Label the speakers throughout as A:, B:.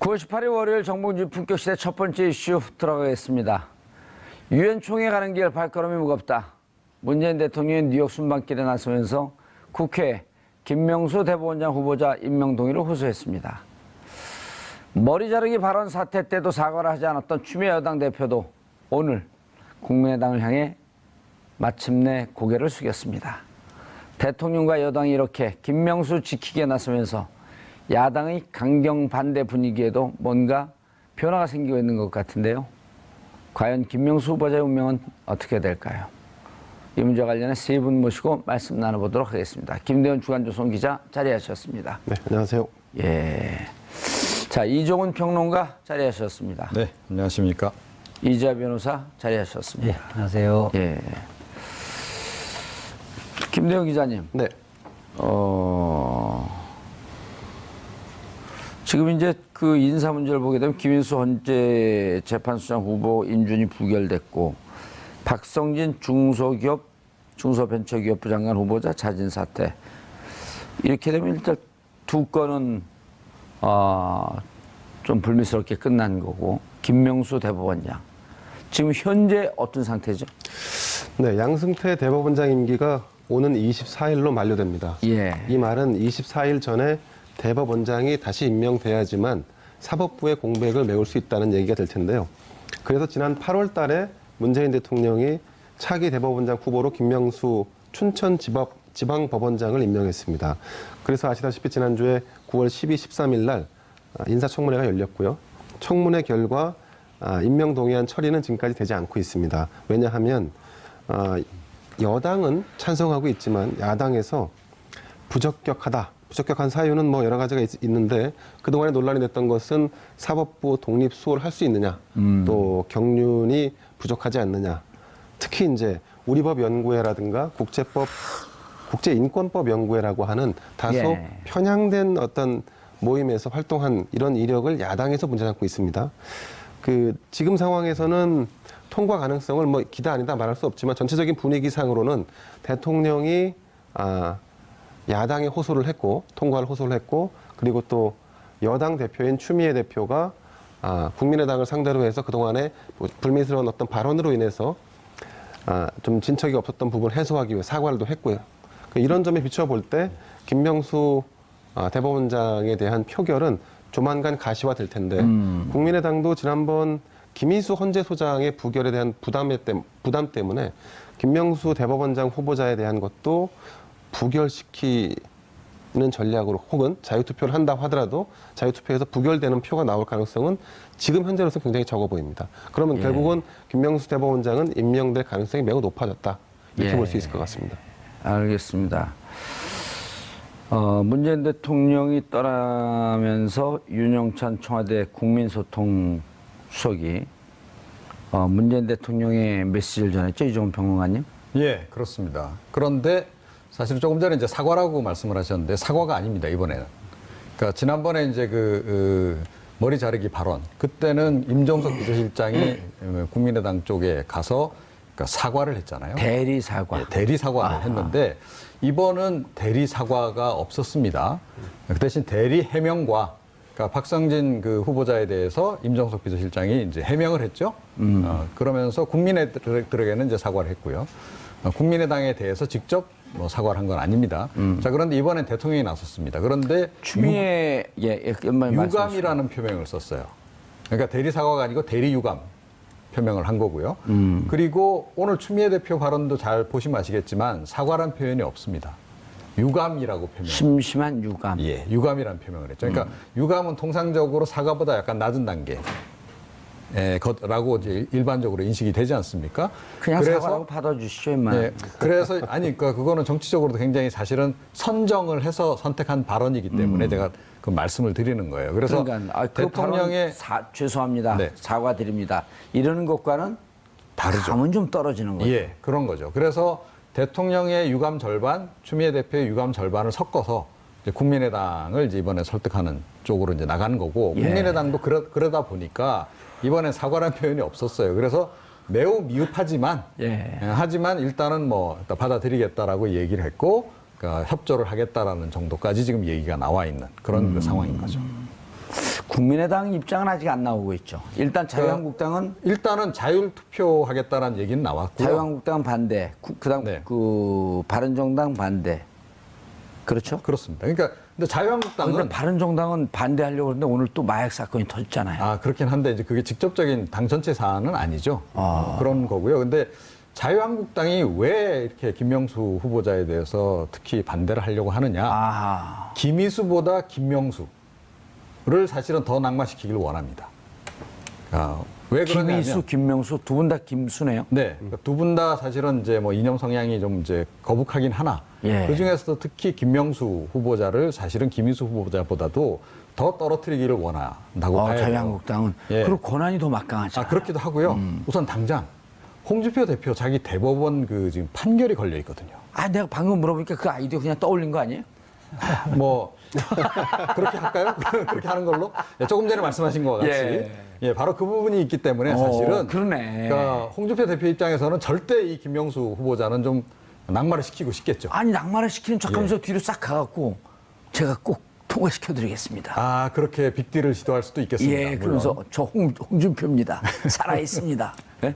A: 9월 18일 월요일 정봉주 품격시대 첫 번째 이슈 들어가겠습니다. 유엔 총회 가는 길 발걸음이 무겁다. 문재인 대통령이 뉴욕 순방길에 나서면서 국회에 김명수 대법원장 후보자 임명 동의를 호소했습니다. 머리 자르기 발언 사태 때도 사과를 하지 않았던 추미애 여당 대표도 오늘 국민의당을 향해 마침내 고개를 숙였습니다. 대통령과 여당이 이렇게 김명수 지키기에 나서면서 야당의 강경 반대 분위기에도 뭔가 변화가 생기고 있는 것 같은데요. 과연 김명수 후보자의 운명은 어떻게 될까요? 이 문제와 관련해 세 분 모시고 말씀 나눠보도록 하겠습니다. 김대현 주간조선 기자 자리하셨습니다.
B: 네, 안녕하세요.
A: 예. 자, 이종훈 평론가 자리하셨습니다.
C: 네, 안녕하십니까.
A: 이지아 변호사 자리하셨습니다.
D: 예, 안녕하세요.
A: 예. 김대현 기자님.
B: 네.
A: 지금 이제 그 인사 문제를 보게 되면 김인수 헌재 재판소장 후보 인준이 부결됐고, 박성진 중소벤처기업부 장관 후보자 자진 사퇴. 이렇게 되면 일단 두 건은 좀 불미스럽게 끝난 거고, 김명수 대법원장 지금 현재 어떤 상태죠?
B: 네, 양승태 대법원장 임기가 오는 24일로 만료됩니다.
A: 예.
B: 이 말은 24일 전에 대법원장이 다시 임명돼야지만 사법부의 공백을 메울 수 있다는 얘기가 될 텐데요. 그래서 지난 8월 달에 문재인 대통령이 차기 대법원장 후보로 김명수 춘천지방법원장을 임명했습니다. 그래서 아시다시피 지난주에 9월 12, 13일 날 인사청문회가 열렸고요. 청문회 결과 임명 동의안 처리는 지금까지 되지 않고 있습니다. 왜냐하면 여당은 찬성하고 있지만 야당에서 부적격한 사유는 뭐 여러 가지가 있는데 그동안에 논란이 됐던 것은 사법부 독립 수호를 할 수 있느냐, 또 경륜이 부족하지 않느냐. 특히 이제 우리법연구회라든가 국제인권법 연구회라고 하는 다소 편향된 어떤 모임에서 활동한 이런 이력을 야당에서 문제 삼고 있습니다. 지금 상황에서는 통과 가능성을 뭐 기다 아니다 말할 수 없지만 전체적인 분위기상으로는 대통령이 야당에 호소를 했고 통과를 호소를 했고, 그리고 또 여당 대표인 추미애 대표가 국민의당을 상대로 해서 그동안에 불미스러운 어떤 발언으로 인해서 좀 진척이 없었던 부분을 해소하기 위해 사과를 또 했고요. 이런 점에 비춰볼 때 김명수 대법원장에 대한 표결은 조만간 가시화될 텐데 국민의당도 지난번 김인수 헌재소장의 부결에 대한 부담 때문에 김명수 대법원장 후보자에 대한 것도 부결시키는 전략으로, 혹은 자유투표를 한다고 하더라도 자유투표에서 부결되는 표가 나올 가능성은 지금 현재로서 굉장히 적어 보입니다. 그러면 결국은 김명수 대법원장은 임명될 가능성이 매우 높아졌다, 이렇게 볼 수 있을 것 같습니다.
A: 알겠습니다. 문재인 대통령이 떠나면서 윤영찬 청와대 국민소통 수석이 문재인 대통령의 메시지를 전했죠, 이종훈 평론가님?
C: 예, 그렇습니다. 그런데 사실 조금 전에 이제 사과라고 말씀을 하셨는데 사과가 아닙니다, 이번에는. 그러니까 지난번에 이제 머리 자르기 발언, 그때는 임종석 비서실장이 국민의당 쪽에 가서 그러니까 사과를 했잖아요.
A: 대리 사과.
C: 예, 대리 사과를 했는데 이번은 대리 사과가 없었습니다. 그 대신 대리 해명과, 그러니까 박성진 후보자에 대해서 임종석 비서실장이 이제 해명을 했죠. 그러면서 국민들에게는 이제 사과를 했고요. 국민의당에 대해서 직접 사과를 한 건 아닙니다. 자, 그런데 이번엔 대통령이 나섰습니다. 그런데
A: 추미애
C: 유감이라는 표명을 썼어요. 그러니까 대리 사과가 아니고 대리 유감 표명을 한 거고요. 그리고 오늘 추미애 대표 발언도 잘 보시면 아시겠지만 사과란 표현이 없습니다. 유감이라고 표명.
A: 심심한 유감.
C: 예, 유감이라는 표명을 했죠. 그러니까 유감은 통상적으로 사과보다 약간 낮은 단계. 라고 이제 일반적으로 인식이 되지 않습니까?
A: 그냥 사과라고 받아주시죠, 임마.
C: 예, 그래서 그러니까 그거는 정치적으로도 굉장히 사실은 선정을 해서 선택한 발언이기 때문에 제가 그 말씀을 드리는 거예요. 그래서
A: 그러니까
C: 대통령의
A: 죄송합니다,
C: 네.
A: 사과드립니다, 이러는 것과는
C: 다르죠.
A: 감은 좀 떨어지는 거죠.
C: 예, 그런 거죠. 그래서 대통령의 유감 절반, 추미애 대표의 유감 절반을 섞어서 이제 국민의당을 이제 이번에 설득하는 쪽으로 이제 나간 거고, 국민의당도 그러다 보니까 이번엔 사과라는 표현이 없었어요. 그래서 매우 미흡하지만, 하지만 일단은 일단 받아들이겠다라고 얘기를 했고, 그러니까 협조를 하겠다라는 정도까지 지금 얘기가 나와 있는 그런 상황인 거죠.
A: 국민의당 입장은 아직 안 나오고 있죠. 일단 자유한국당은
C: 일단은 자율 투표하겠다는 얘기는 나왔고요.
A: 자유한국당은 반대, 그다음
C: 네.
A: 그 바른정당 반대. 그렇죠?
C: 그렇습니다. 그러니까 근데 자유한국당은
A: 근데 바른정당은 반대하려고 했는데 오늘 또 마약 사건이 터졌잖아요.
C: 그렇긴 한데 이제 그게 직접적인 당 전체 사안은 아니죠. 그런 거고요. 근데 자유한국당이 왜 이렇게 김명수 후보자에 대해서 특히 반대를 하려고 하느냐? 김희수보다 김명수를 사실은 더 낙마시키길 원합니다. 왜 그러냐면
A: 김희수, 김명수 두 분 다 김수네요.
C: 네, 그러니까 두 분 다 사실은 이제 뭐 이념 성향이 좀 이제 거북하긴 하나.
A: 예.
C: 그 중에서도 특히 김명수 후보자를 사실은 김희수 후보자보다도 더 떨어뜨리기를 원한다고 봐요.
A: 자유한국당은
C: 예.
A: 그리고 권한이 더 막강하죠.
C: 그렇기도 하고요. 우선 당장 홍준표 대표 자기 대법원 그 지금 판결이 걸려 있거든요.
A: 내가 방금 물어보니까 그 아이디어 그냥 떠올린 거 아니에요?
C: 뭐 그렇게 할까요? 그렇게 하는 걸로? 조금 전에 말씀하신 것과 같이 바로 그 부분이 있기 때문에 사실은
A: 그러네.
C: 그러니까 홍준표 대표 입장에서는 절대 이 김명수 후보자는 좀 낙마를 시키고 싶겠죠.
A: 낙마를 시키는 척하면서 뒤로 싹 가갖고 제가 꼭 통과시켜드리겠습니다.
C: 그렇게 빅딜을 시도할 수도 있겠습니다.
A: 예, 그러면서 저 홍준표입니다. 살아있습니다. 네?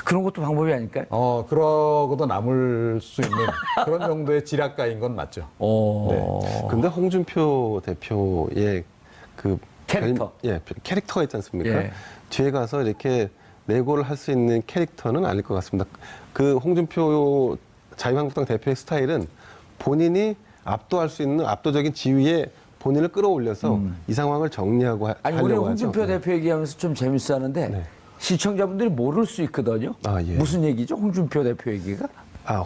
A: 그런 것도 방법이 아닐까요?
C: 그러고도 남을 수 있는 그런 정도의 지략가인 건 맞죠.
B: 네. 근데 홍준표 대표의 그
A: 캐릭터.
B: 캐릭터가 있지 않습니까?
A: 예.
B: 뒤에 가서 이렇게 내고를 할 수 있는 캐릭터는 아닐 것 같습니다. 그 홍준표 자유한국당 대표의 스타일은 본인이 압도할 수 있는 압도적인 지위에 본인을 끌어올려서 이 상황을 정리하고
A: 우리
B: 하려고
A: 홍준표
B: 하죠.
A: 대표 얘기하면서 좀 재밌어 하는데
B: 네.
A: 시청자분들이 모를 수 있거든요.
B: 예.
A: 무슨 얘기죠? 홍준표 대표 얘기가?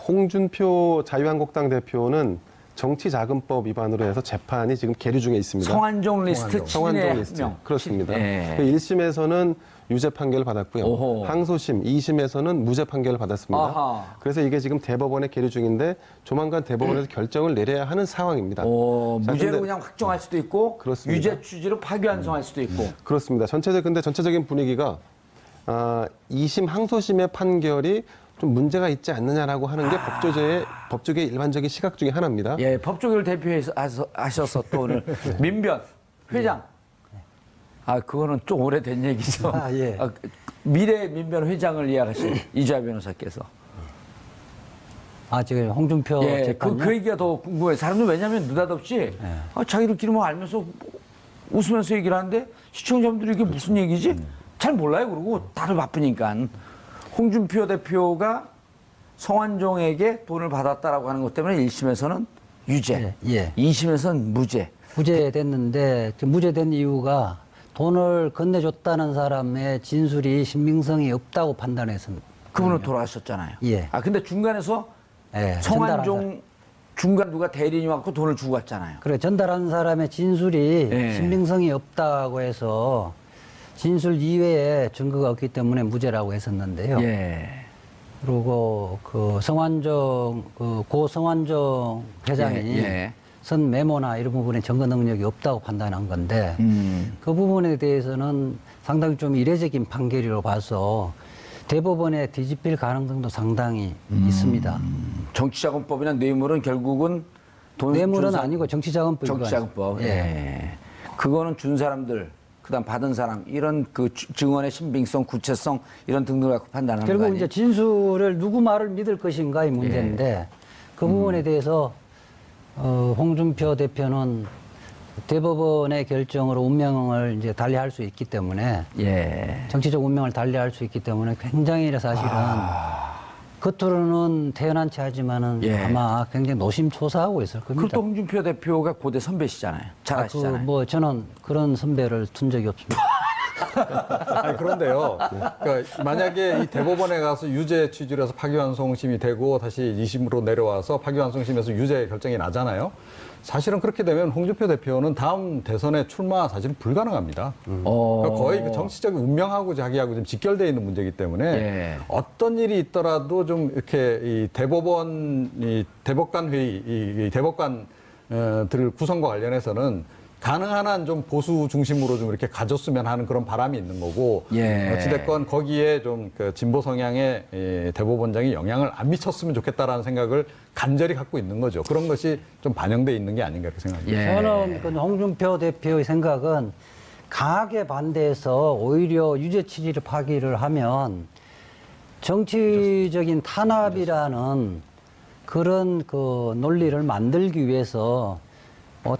B: 홍준표 자유한국당 대표는 정치자금법 위반으로 해서 재판이 지금 계류 중에 있습니다.
A: 성완종 리스트
B: 성완종
A: 7인의
B: 리스트.
A: 명.
B: 그렇습니다.
A: 예.
B: 1심에서는 유죄 판결을 받았고요.
A: 오호.
B: 항소심 2심에서는 무죄 판결을 받았습니다.
A: 아하.
B: 그래서 이게 지금 대법원에 계류 중인데 조만간 대법원에서 결정을 내려야 하는 상황입니다. 자,
A: 무죄로
B: 근데
A: 그냥 확정할 수도 있고
B: 그렇습니다.
A: 유죄 취지로 파기환송할 수도 있고.
B: 그렇습니다. 근데 전체적인 분위기가 2심 항소심의 판결이 좀 문제가 있지 않느냐라고 하는 게 법조계의 일반적인 시각 중에 하나입니다.
A: 예, 법조계를 대표하셔서 또 오늘 민변 회장. 그거는 좀 오래된 얘기죠.
D: 예.
A: 미래 민변 회장을 이야기하신 이주하 변호사께서.
D: 지금 홍준표 재판요?
A: 그 얘기가 더 궁금해요. 사람들 왜냐하면 느닷없이 자기들끼리 뭐 알면서 웃으면서 얘기를 하는데 시청자분들이 이게 무슨 얘기지? 잘 몰라요. 그러고 다들 바쁘니까. 홍준표 대표가 성완종에게 돈을 받았다라고 하는 것 때문에 1심에서는 유죄, 2심에서는 무죄.
D: 무죄됐는데 무죄된 이유가 돈을 건네줬다는 사람의 진술이 신빙성이 없다고 판단해서
A: 그분은 돌아가셨잖아요.
D: 예.
A: 근데 중간에서 성완종 중간 누가 대리인이 왔고 돈을 주고 갔잖아요.
D: 그래 전달한 사람의 진술이
A: 예.
D: 신빙성이 없다고 해서 진술 이외에 증거가 없기 때문에 무죄라고 했었는데요.
A: 예.
D: 그리고 그 성완종 고 성완종 회장이 선 메모나 이런 부분에 증거 능력이 없다고 판단한 건데 그 부분에 대해서는 상당히 좀 이례적인 판결이라고 봐서 대법원에 뒤집힐 가능성도 상당히 있습니다.
A: 정치자금법이나 뇌물은 결국은 돈
D: 뇌물은 아니고 정치자금법.
A: 정치자금법. 예. 그거는 준 사람들, 그다음 받은 사람 이런 그 증언의 신빙성, 구체성 이런 등등을 갖고 판단하는 거
D: 결국
A: 아니에요?
D: 이제 진술을 누구 말을 믿을 것인가의 문제인데 그 부분에 대해서 홍준표 대표는 대법원의 결정으로 운명을 이제 달리할 수 있기 때문에 정치적 운명을 달리할 수 있기 때문에 굉장히 사실은 겉으로는 태연한체 하지만은 아마 굉장히 노심초사하고 있을 겁니다.
A: 그것도 홍준표 대표가 고대 선배시잖아요. 잘 아시잖아요.
D: 저는 그런 선배를 둔 적이 없습니다.
C: 그런데요. 그러니까 만약에 이 대법원에 가서 유죄 취지로 해서 파기환송심이 되고 다시 2심으로 내려와서 파기환송심에서 유죄 결정이 나잖아요. 사실은 그렇게 되면 홍준표 대표는 다음 대선에 출마 사실은 불가능합니다. 그러니까 거의 그 정치적 운명하고 자기하고 좀 직결되어 있는 문제이기 때문에 어떤 일이 있더라도 좀 이렇게 이 대법관 회의, 이 대법관들 구성과 관련해서는 가능한 한 좀 보수 중심으로 좀 이렇게 가졌으면 하는 그런 바람이 있는 거고 어찌됐건 거기에 좀 그 진보 성향의 대법원장이 영향을 안 미쳤으면 좋겠다라는 생각을 간절히 갖고 있는 거죠. 그런 것이 좀 반영돼 있는 게 아닌가 이렇게 생각합니다.
D: 저는 그 홍준표 대표의 생각은 강하게 반대해서 오히려 유죄 취지를 파기를 하면 정치적인 탄압이라는 그런 그 논리를 만들기 위해서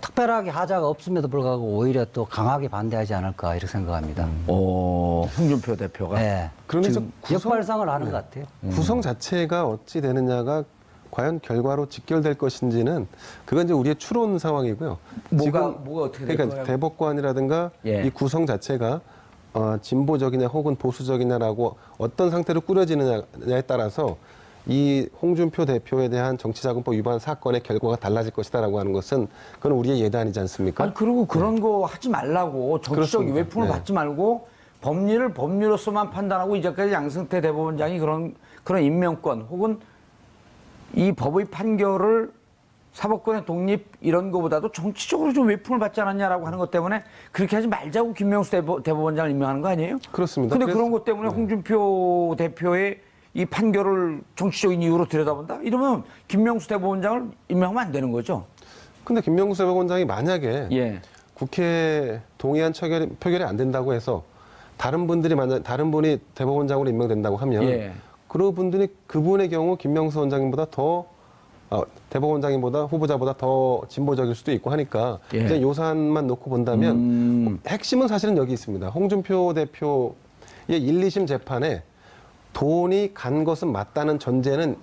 D: 특별하게 하자가 없음에도 불구하고 오히려 또 강하게 반대하지 않을까 이렇게 생각합니다.
A: 홍준표 대표가.
D: 네.
B: 그러면서
D: 지금 역발상을 하는 것 같아요.
B: 구성 자체가 어찌 되느냐가 과연 결과로 직결될 것인지는 그건 이제 우리의 추론 상황이고요.
A: 뭐가 어떻게 될
B: 그러니까
A: 거예요?
B: 대법관이라든가
A: 예.
B: 이 구성 자체가 진보적이냐 혹은 보수적이냐라고 어떤 상태로 꾸려지느냐에 따라서 이 홍준표 대표에 대한 정치자금법 위반 사건의 결과가 달라질 것이다라고 하는 것은 그건 우리의 예단이지 않습니까?
A: 아니, 그리고 그런 거 하지 말라고. 정치적
B: 그렇습니다.
A: 외풍을
B: 네.
A: 받지 말고 법리를 법리로서만 판단하고 이제까지 양승태 대법원장이 그런 임명권 혹은 이 법의 판결을 사법권의 독립 이런 거보다도 정치적으로 좀 외풍을 받지 않았냐라고 하는 것 때문에 그렇게 하지 말자고 김명수 대법원장을 임명하는 거 아니에요?
B: 그렇습니다.
A: 근데
B: 그래서-
A: 그런 것 때문에 홍준표 대표의 이 판결을 정치적인 이유로 들여다본다? 이러면 김명수 대법원장을 임명하면 안 되는 거죠.
B: 근데 김명수 대법원장이 만약에
A: 예.
B: 국회 동의안 표결이 안 된다고 해서 다른 분이 대법원장으로 임명된다고 하면
A: 예.
B: 그런 분들이 그분의 경우 김명수 원장님보다 더 대법원장님보다 후보자보다 더 진보적일 수도 있고 하니까
A: 예.
B: 이제 요산만 놓고 본다면 핵심은 사실은 여기 있습니다. 홍준표 대표의 1, 2심 재판에 돈이 간 것은 맞다는 전제는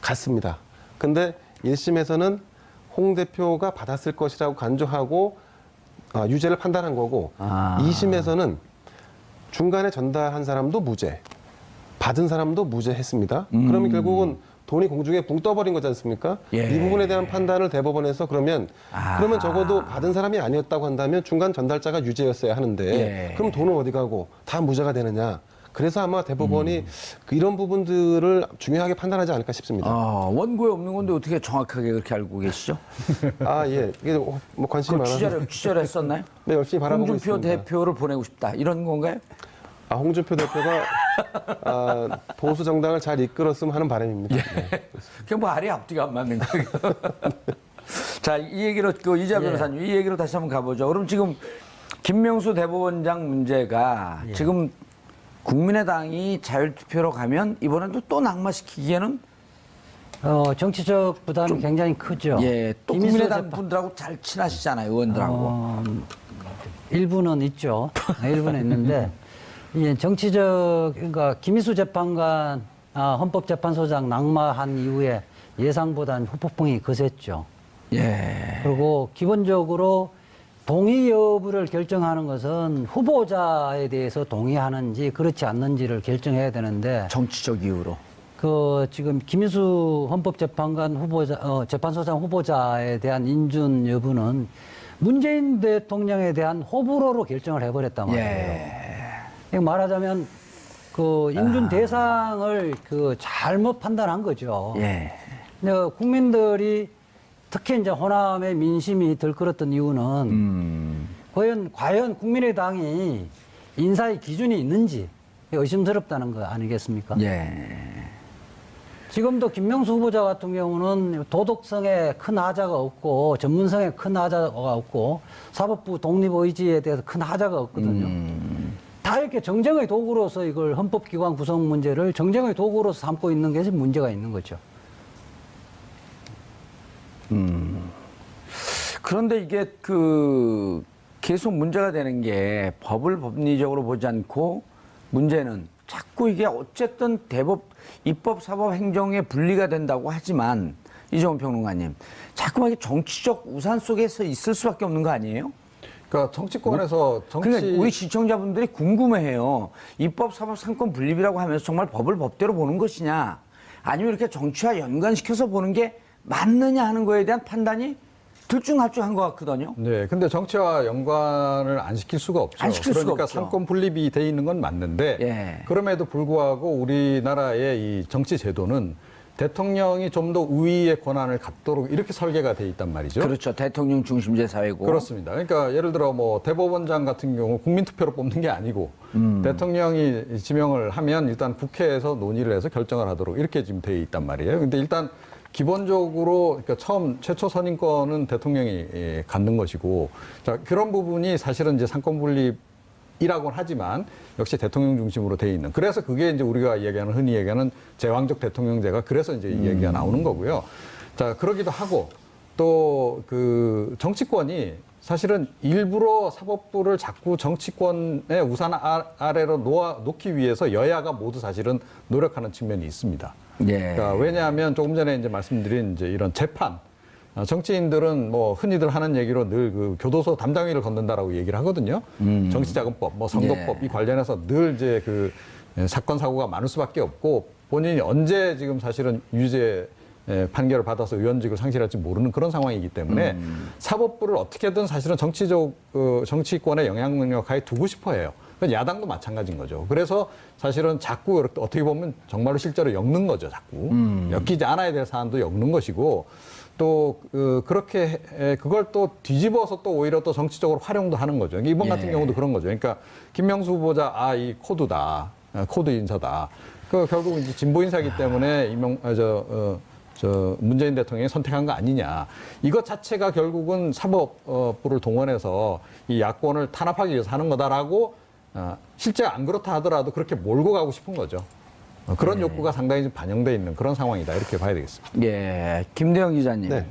B: 같습니다. 근데 1심에서는 홍 대표가 받았을 것이라고 간주하고 유죄를 판단한 거고 2심에서는 중간에 전달한 사람도 무죄, 받은 사람도 무죄 했습니다. 그러면 결국은 돈이 공중에 붕 떠버린 거지 않습니까?
A: 예.
B: 이 부분에 대한 판단을 대법원에서 그러면 적어도 받은 사람이 아니었다고 한다면 중간 전달자가 유죄였어야 하는데
A: 예.
B: 그럼 돈은 어디 가고 다 무죄가 되느냐? 그래서 아마 대법원이 이런 부분들을 중요하게 판단하지 않을까 싶습니다.
A: 원고에 없는 건데 어떻게 정확하게 그렇게 알고 계시죠?
B: 예. 이게 뭐 관심이
A: 그
B: 많아서.
A: 취재를 했었나요?
B: 네, 열심히 바라보고
A: 홍준표
B: 있습니다.
A: 대표를 보내고 싶다. 이런 건가요?
B: 홍준표 대표가 보수 정당을 잘 이끌었으면 하는 바람입니다. 네.
A: 그게 뭐 알이 앞뒤가 안 맞는 거예요. 자, 이 얘기로 이자 변호사님 이 얘기로 다시 한번 가보죠. 그럼 지금 김명수 대법원장 문제가 지금 국민의당이 자율투표로 가면 이번에도 또 낙마시키기에는
D: 정치적 부담이 굉장히 크죠.
A: 예, 또
D: 김인수
A: 국민의당
D: 재판-
A: 분들하고 잘 친하시잖아요, 의원들하고.
D: 일부는 있죠. 일부는 있는데 이제 정치적 그러니까 김인수 재판관 헌법재판소장 낙마한 이후에 예상보다는 후폭풍이 거셌죠.
A: 예.
D: 그리고 기본적으로 동의 여부를 결정하는 것은 후보자에 대해서 동의하는지 그렇지 않는지를 결정해야 되는데
A: 정치적 이유로.
D: 지금 김인수 헌법재판관 후보자 재판소장 후보자에 대한 인준 여부는 문재인 대통령에 대한 호불호로 결정을 해버렸단 말이에요. 이거 말하자면 인준 대상을 잘못 판단한 거죠.
A: 예.
D: 근데 국민들이 특히 이제 호남의 민심이 들끓었던 이유는 과연 국민의당이 인사의 기준이 있는지 의심스럽다는 거 아니겠습니까?
A: 예.
D: 지금도 김명수 후보자 같은 경우는 도덕성에 큰 하자가 없고 전문성에 큰 하자가 없고 사법부 독립 의지에 대해서 큰 하자가 없거든요. 다 이렇게 정쟁의 도구로서 이걸 헌법기관 구성 문제를 정쟁의 도구로서 삼고 있는 게 문제가 있는 거죠.
A: 그런데 이게 계속 문제가 되는 게 법을 법리적으로 보지 않고 문제는 자꾸 이게 어쨌든 입법, 사법, 행정의 분리가 된다고 하지만 이정훈 평론가님 자꾸만 이게 정치적 우산 속에서 있을 수밖에 없는 거 아니에요?
C: 그러니까 정치권에서
A: 그러니까 우리 시청자분들이 궁금해해요. 입법, 사법, 상권 분립이라고 하면서 정말 법을 법대로 보는 것이냐 아니면 이렇게 정치와 연관시켜서 보는 게 맞느냐 하는 거에 대한 판단이 들쭉날쭉한 것 같거든요.
C: 네, 근데 정치와 연관을 안 시킬 수가 없죠.
A: 안 시킬 수가
C: 그러니까
A: 없죠.
C: 상권 분립이 돼 있는 건 맞는데
A: 예.
C: 그럼에도 불구하고 우리나라의 이 정치 제도는 대통령이 좀 더 우위의 권한을 갖도록 이렇게 설계가 돼 있단 말이죠.
A: 그렇죠. 대통령 중심제 사회고.
C: 그렇습니다. 그러니까 예를 들어 뭐 대법원장 같은 경우 국민투표로 뽑는 게 아니고 대통령이 지명을 하면 일단 국회에서 논의를 해서 결정을 하도록 이렇게 지금 돼 있단 말이에요. 근데 일단 기본적으로 그러니까 최초 선임권은 대통령이 갖는 것이고, 자, 그런 부분이 사실은 이제 상권 분립이라고는 하지만 역시 대통령 중심으로 돼 있는. 그래서 그게 이제 우리가 흔히 얘기하는 제왕적 대통령제가 그래서 이제 이 얘기가 나오는 거고요. 자, 그러기도 하고 또 그 정치권이 사실은 일부러 사법부를 자꾸 정치권의 우산 아래로 놓기 위해서 여야가 모두 사실은 노력하는 측면이 있습니다.
A: 예.
C: 그러니까 왜냐하면 조금 전에 이제 말씀드린 이제 이런 재판, 정치인들은 뭐 흔히들 하는 얘기로 늘 그 교도소 담당위를 건든다라고 얘기를 하거든요. 정치자금법, 뭐 선거법 이 관련해서 늘 이제 그 사건 사고가 많을 수밖에 없고 본인이 언제 지금 사실은 유죄 판결을 받아서 의원직을 상실할지 모르는 그런 상황이기 때문에 사법부를 어떻게든 사실은 정치권의 영향력하에 두고 싶어 해요. 그건 야당도 마찬가지인 거죠. 그래서 사실은 자꾸 어떻게 보면 정말로 실제로 엮는 거죠, 자꾸. 엮이지 않아야 될 사안도 엮는 것이고 또 그렇게 그걸 또 뒤집어서 또 오히려 또 정치적으로 활용도 하는 거죠. 이번 같은 경우도 그런 거죠. 그러니까 김명수 후보자 이 코드다, 코드 인사다. 그 결국 이제 진보 인사이기 때문에 문재인 대통령이 선택한 거 아니냐. 이것 자체가 결국은 사법부를 동원해서 이 야권을 탄압하기 위해서 하는 거다라고 실제 안 그렇다 하더라도 그렇게 몰고 가고 싶은 거죠. 그런 욕구가 상당히 좀 반영돼 있는 그런 상황이다. 이렇게 봐야 되겠습니다.
A: 예. 김대영 기자님.
B: 네.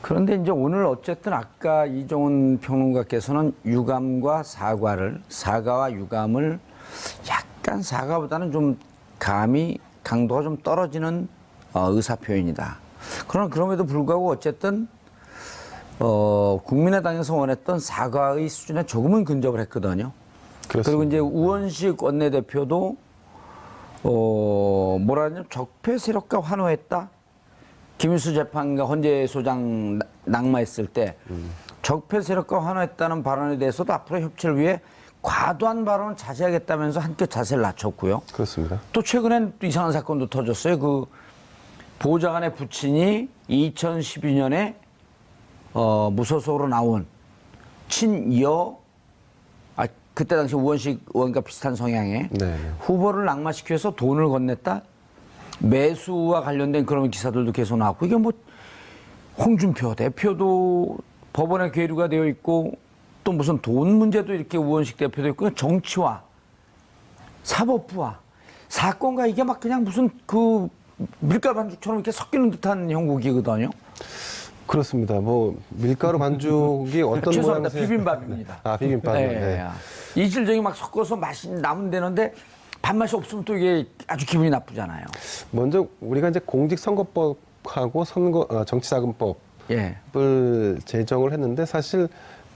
A: 그런데 이제 오늘 어쨌든 아까 이종훈 평론가께서는 유감과 사과와 유감을 약간 사과보다는 좀 강도가 좀 떨어지는 의사 표현이다. 그러나 그럼에도 불구하고 어쨌든 국민의당에서 원했던 사과의 수준에 조금은 근접을 했거든요.
B: 그렇습니다.
A: 그리고 이제 우원식 원내대표도 뭐라 하냐면 적폐 세력과 환호했다. 김일수 재판과 헌재 소장 낙마했을 때 적폐 세력과 환호했다는 발언에 대해서도 앞으로 협치를 위해 과도한 발언은 자제하겠다면서 한껏 자세를 낮췄고요.
B: 그렇습니다.
A: 또 최근엔 또 이상한 사건도 터졌어요. 그 보좌관의 부친이 2012년에 무소속으로 나온 그때 당시 우원식 의원과 비슷한 성향의 후보를 낙마시켜서 돈을 건넸다. 매수와 관련된 그런 기사들도 계속 나왔고, 이게 뭐 홍준표 대표도 법원에 계류가 되어 있고 또 무슨 돈 문제도 이렇게 우원식 대표도 있고, 정치와 사법부와 사건과 이게 막 그냥 무슨 그 밀가루 반죽처럼 이렇게 섞이는 듯한 형국이거든요.
B: 그렇습니다. 뭐 밀가루 반죽이 어떤
A: 죄송합니다.
B: 모양새?
A: 비빔밥입니다.
B: 비빔밥.
A: 네. 이질적이 막 섞어서 맛이 나면 되는데 밥맛이 없으면 또 이게 아주 기분이 나쁘잖아요.
B: 먼저 우리가 이제 공직선거법하고 정치자금법을 제정을 했는데 사실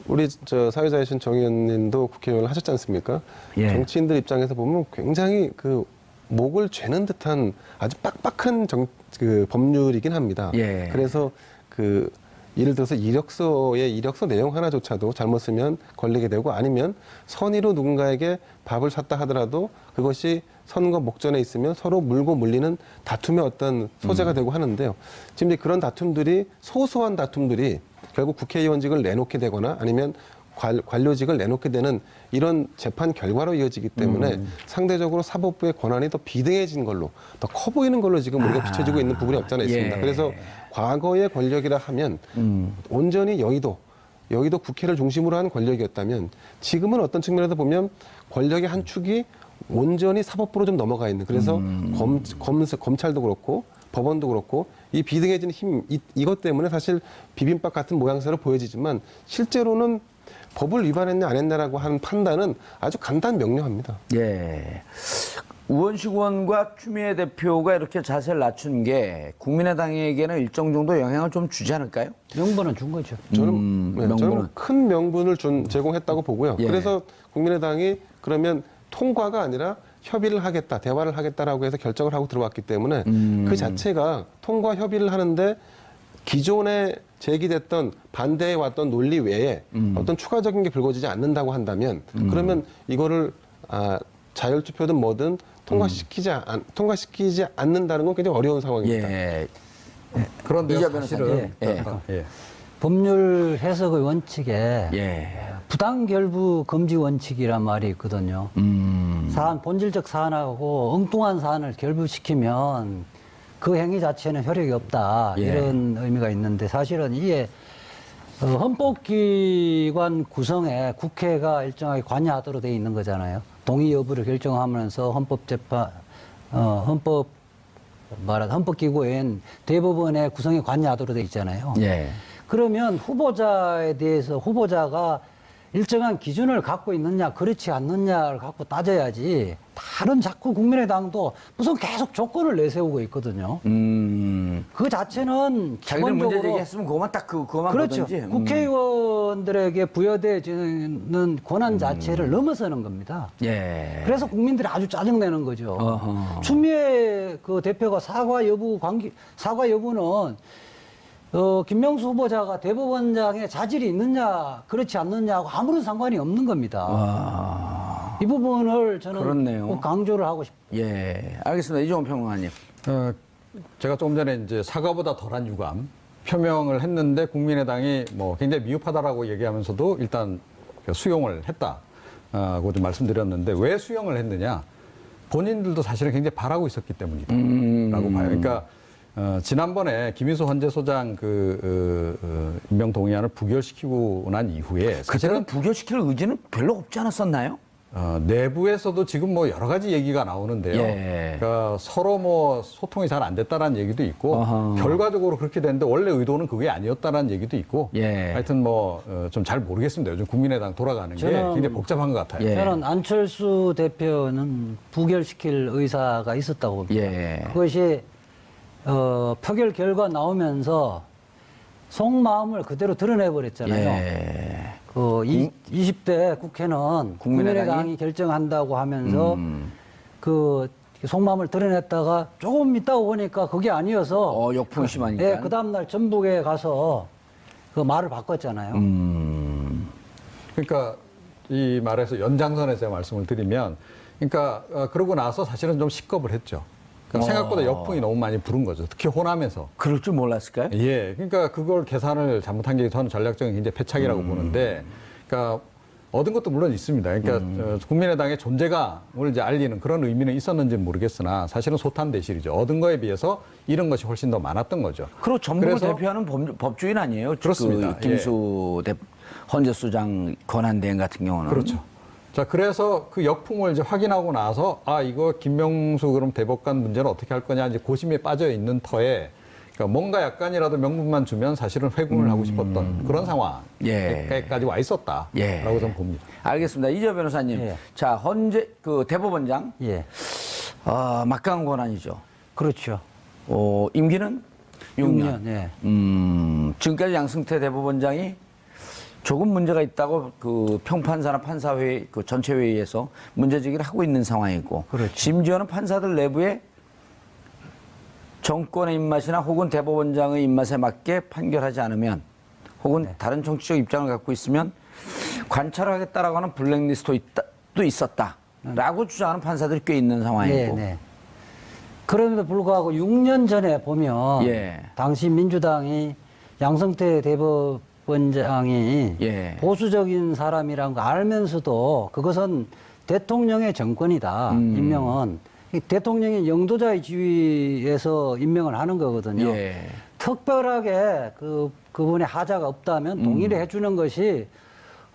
B: 우리 사회자이신 정 의원님도 국회의원을 하셨지 않습니까? 정치인들 입장에서 보면 굉장히 그 목을 죄는 듯한 아주 빡빡한 법률이긴 합니다. 그래서 예를 들어서 이력서 내용 하나조차도 잘못 쓰면 걸리게 되고, 아니면 선의로 누군가에게 밥을 샀다 하더라도 그것이 선거 목전에 있으면 서로 물고 물리는 다툼의 어떤 소재가 되고 하는데요. 지금 이제 그런 다툼들이, 소소한 다툼들이 결국 국회의원직을 내놓게 되거나 아니면 관료직을 내놓게 되는 이런 재판 결과로 이어지기 때문에 상대적으로 사법부의 권한이 더 비등해진 걸로, 더 커 보이는 걸로 지금 우리가 비춰지고 있는 부분이 없지 않아 있습니다. 그래서 과거의 권력이라 하면 온전히 여의도 국회를 중심으로 한 권력이었다면, 지금은 어떤 측면에서 보면 권력의 한 축이 온전히 사법부로 좀 넘어가 있는, 그래서 검찰도 그렇고 법원도 그렇고 이 비등해진 힘, 이것 때문에 사실 비빔밥 같은 모양새로 보여지지만 실제로는 법을 위반했냐 안 했냐라고 하는 판단은 아주 간단 명료합니다.
A: 우원식 의원과 추미애 대표가 이렇게 자세를 낮춘 게 국민의당에게는 일정 정도 영향을 좀 주지 않을까요?
D: 명분은 준 거죠.
B: 저는 큰 명분을 제공했다고 보고요. 그래서 국민의당이 그러면 통과가 아니라 협의를 하겠다, 대화를 하겠다라고 해서 결정을 하고 들어왔기 때문에 그 자체가 통과 협의를 하는데 기존에 제기됐던 반대해왔던 논리 외에 어떤 추가적인 게 불거지지 않는다고 한다면 그러면 이거를 자율투표든 뭐든 통과시키지 않는다는 건 굉장히 어려운 상황입니다.
C: 그런데 사실은
D: 법률 해석의 원칙에 부당 결부 금지 원칙이란 말이 있거든요. 본질적 사안하고 엉뚱한 사안을 결부시키면 그 행위 자체는 효력이 없다.
A: 예.
D: 이런 의미가 있는데 사실은 이게 헌법기관 구성에 국회가 일정하게 관여하도록 돼 있는 거잖아요. 동의 여부를 결정하면서 헌법기구엔 대법원의 구성에 관여하도록 돼 있잖아요.
A: 예.
D: 그러면 후보자에 대해서 후보자가 일정한 기준을 갖고 있느냐, 그렇지 않느냐를 갖고 따져야지. 다른 자꾸 국민의당도 무슨 계속 조건을 내세우고 있거든요. 그 자체는
A: 자기들 문제
D: 기본적으로
A: 제기했으면 그것만 딱 그것만
D: 그렇죠.
A: 보든지.
D: 국회의원들에게 부여되어지는 권한 자체를 넘어서는 겁니다.
A: 예.
D: 그래서 국민들이 아주 짜증내는 거죠.
A: 어허.
D: 추미애 그 대표가 사과 여부는 김명수 후보자가 대법원장의 자질이 있느냐, 그렇지 않느냐하고 아무런 상관이 없는 겁니다. 이 부분을 저는
A: 그렇네요.
D: 꼭 강조를 하고 싶습니다.
A: 예. 알겠습니다. 이종훈 평론가님.
C: 제가 조금 전에 이제 사과보다 덜한 유감 표명을 했는데 국민의당이 뭐 굉장히 미흡하다라고 얘기하면서도 일단 수용을 했다고 좀 말씀드렸는데 왜 수용을 했느냐? 본인들도 사실은 굉장히 바라고 있었기 때문이다라고 봐요. 그러니까 지난번에 김인수 헌재소장 임명 동의안을 부결시키고 난 이후에
A: 그때는 부결시킬 의지는 별로 없지 않았었나요?
C: 내부에서도 지금 뭐 여러 가지 얘기가 나오는데요.
A: 예.
C: 그러니까 서로 뭐 소통이 잘 안 됐다라는 얘기도 있고
A: 어허.
C: 결과적으로 그렇게 됐는데 원래 의도는 그게 아니었다라는 얘기도 있고
A: 예.
C: 하여튼 뭐 좀 잘 모르겠습니다. 요즘 국민의당 돌아가는 게
D: 저는
C: 굉장히 복잡한 것 같아요.
A: 예.
D: 저는 안철수 대표는 부결시킬 의사가 있었다고 봅니다.
A: 예.
D: 그것이 표결 결과 나오면서 속마음을 그대로 드러내버렸잖아요.
A: 예.
D: 20대 국회는 국민의당이 결정한다고 하면서 그 속마음을 드러냈다가 조금 있다가 보니까 그게 아니어서
A: 역풍이 심하니까.
D: 네, 그 다음날 전북에 가서 그 말을 바꿨잖아요.
C: 그러니까 이 말에서 연장선에서 제가 말씀을 드리면 그러니까 그러고 나서 사실은 좀 식겁을 했죠. 그러니까 생각보다 역풍이 너무 많이 부른 거죠. 특히 호남에서.
A: 그럴 줄 몰랐을까요?
C: 예. 그러니까 그걸 계산을 잘못한 게 저는 전략적인 굉장히 패착이라고 보는데 그러니까 얻은 것도 물론 있습니다. 그러니까 국민의당의 존재감을 이제 알리는 그런 의미는 있었는지는 모르겠으나 사실은 소탄대실이죠. 얻은 거에 비해서 잃은 것이 훨씬 더 많았던 거죠.
A: 그리고 전북을
C: 그래서-
A: 대표하는 법주인 아니에요?
C: 그렇습니다.
A: 그 김수 헌재소장 권한대행 같은 경우는.
C: 그렇죠. 자, 그래서 그 역풍을 이제 확인하고 나서 이거 김명수 그럼 대법관 문제는 어떻게 할 거냐 이제 고심에 빠져 있는 터에 그러니까 뭔가 약간이라도 명분만 주면 사실은 회군을 하고 싶었던 그런 상황까지 와 있었다라고
A: 예.
C: 저는 봅니다.
A: 알겠습니다. 이재 변호사님.
D: 예.
A: 자, 대법원장.
D: 예,
A: 막강한 권한이죠.
D: 그렇죠.
A: 임기는 6년.
D: 예.
A: 지금까지 양승태 대법원장이 조금 문제가 있다고 그 평판사나 판사회의 그 전체 회의에서 문제제기를 하고 있는 상황이고,
D: 그렇죠.
A: 심지어는 판사들 내부에 정권의 입맛이나 혹은 대법원장의 입맛에 맞게 판결하지 않으면 혹은 다른 정치적 입장을 갖고 있으면 관찰하겠다라고 하는 블랙리스트도 있었다라고 주장하는 판사들이 꽤 있는 상황이고.
D: 네. 그럼에도 불구하고 6년 전에 보면
A: 예.
D: 당시 민주당이 양성태 대법원장이
A: 예.
D: 보수적인 사람이라는 거 알면서도 그것은 대통령의 정권이다. 임명은 이 대통령이 영도자의 지위에서 임명을 하는 거거든요.
A: 예.
D: 특별하게 그분의 하자가 없다면 동의를 해주는 것이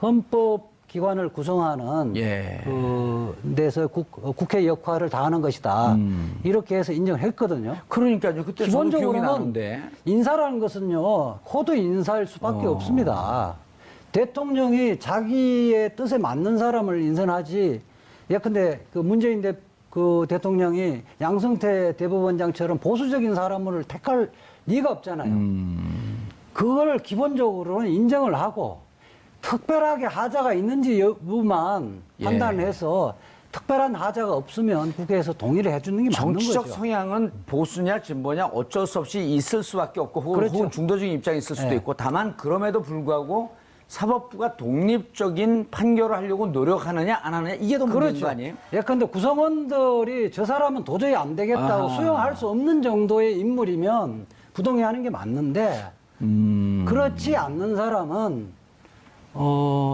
D: 헌법기관을 구성하는
A: 예.
D: 그 데서 국회 역할을 다하는 것이다. 이렇게 해서 인정했거든요.
A: 그러니까요. 그때 저도 기억이
D: 기본적으로는
A: 나는데.
D: 인사라는 것은요, 코드 인사일 수밖에 없습니다. 대통령이 자기의 뜻에 맞는 사람을 인선하지. 예컨대 그 문재인 그 대통령이 양승태 대법원장처럼 보수적인 사람을 택할 리가 없잖아요. 그걸 기본적으로는 인정을 하고 특별하게 하자가 있는지 여부만
A: 예.
D: 판단해서 특별한 하자가 없으면 국회에서 동의를 해주는 게 맞는
A: 정치적
D: 거죠.
A: 성향은 보수냐 진보냐 어쩔 수 없이 있을 수밖에 없고 혹은,
D: 그렇죠.
A: 혹은 중도적인 입장이 있을 수도
D: 네.
A: 있고 다만 그럼에도 불구하고 사법부가 독립적인 판결을 하려고 노력하느냐 안 하느냐 이게 더 문제인 거 아니에요?
D: 예컨대 구성원들이 저 사람은 도저히 안 되겠다고
A: 아하.
D: 수용할 수 없는 정도의 인물이면 부동의하는 게 맞는데 그렇지 않는 사람은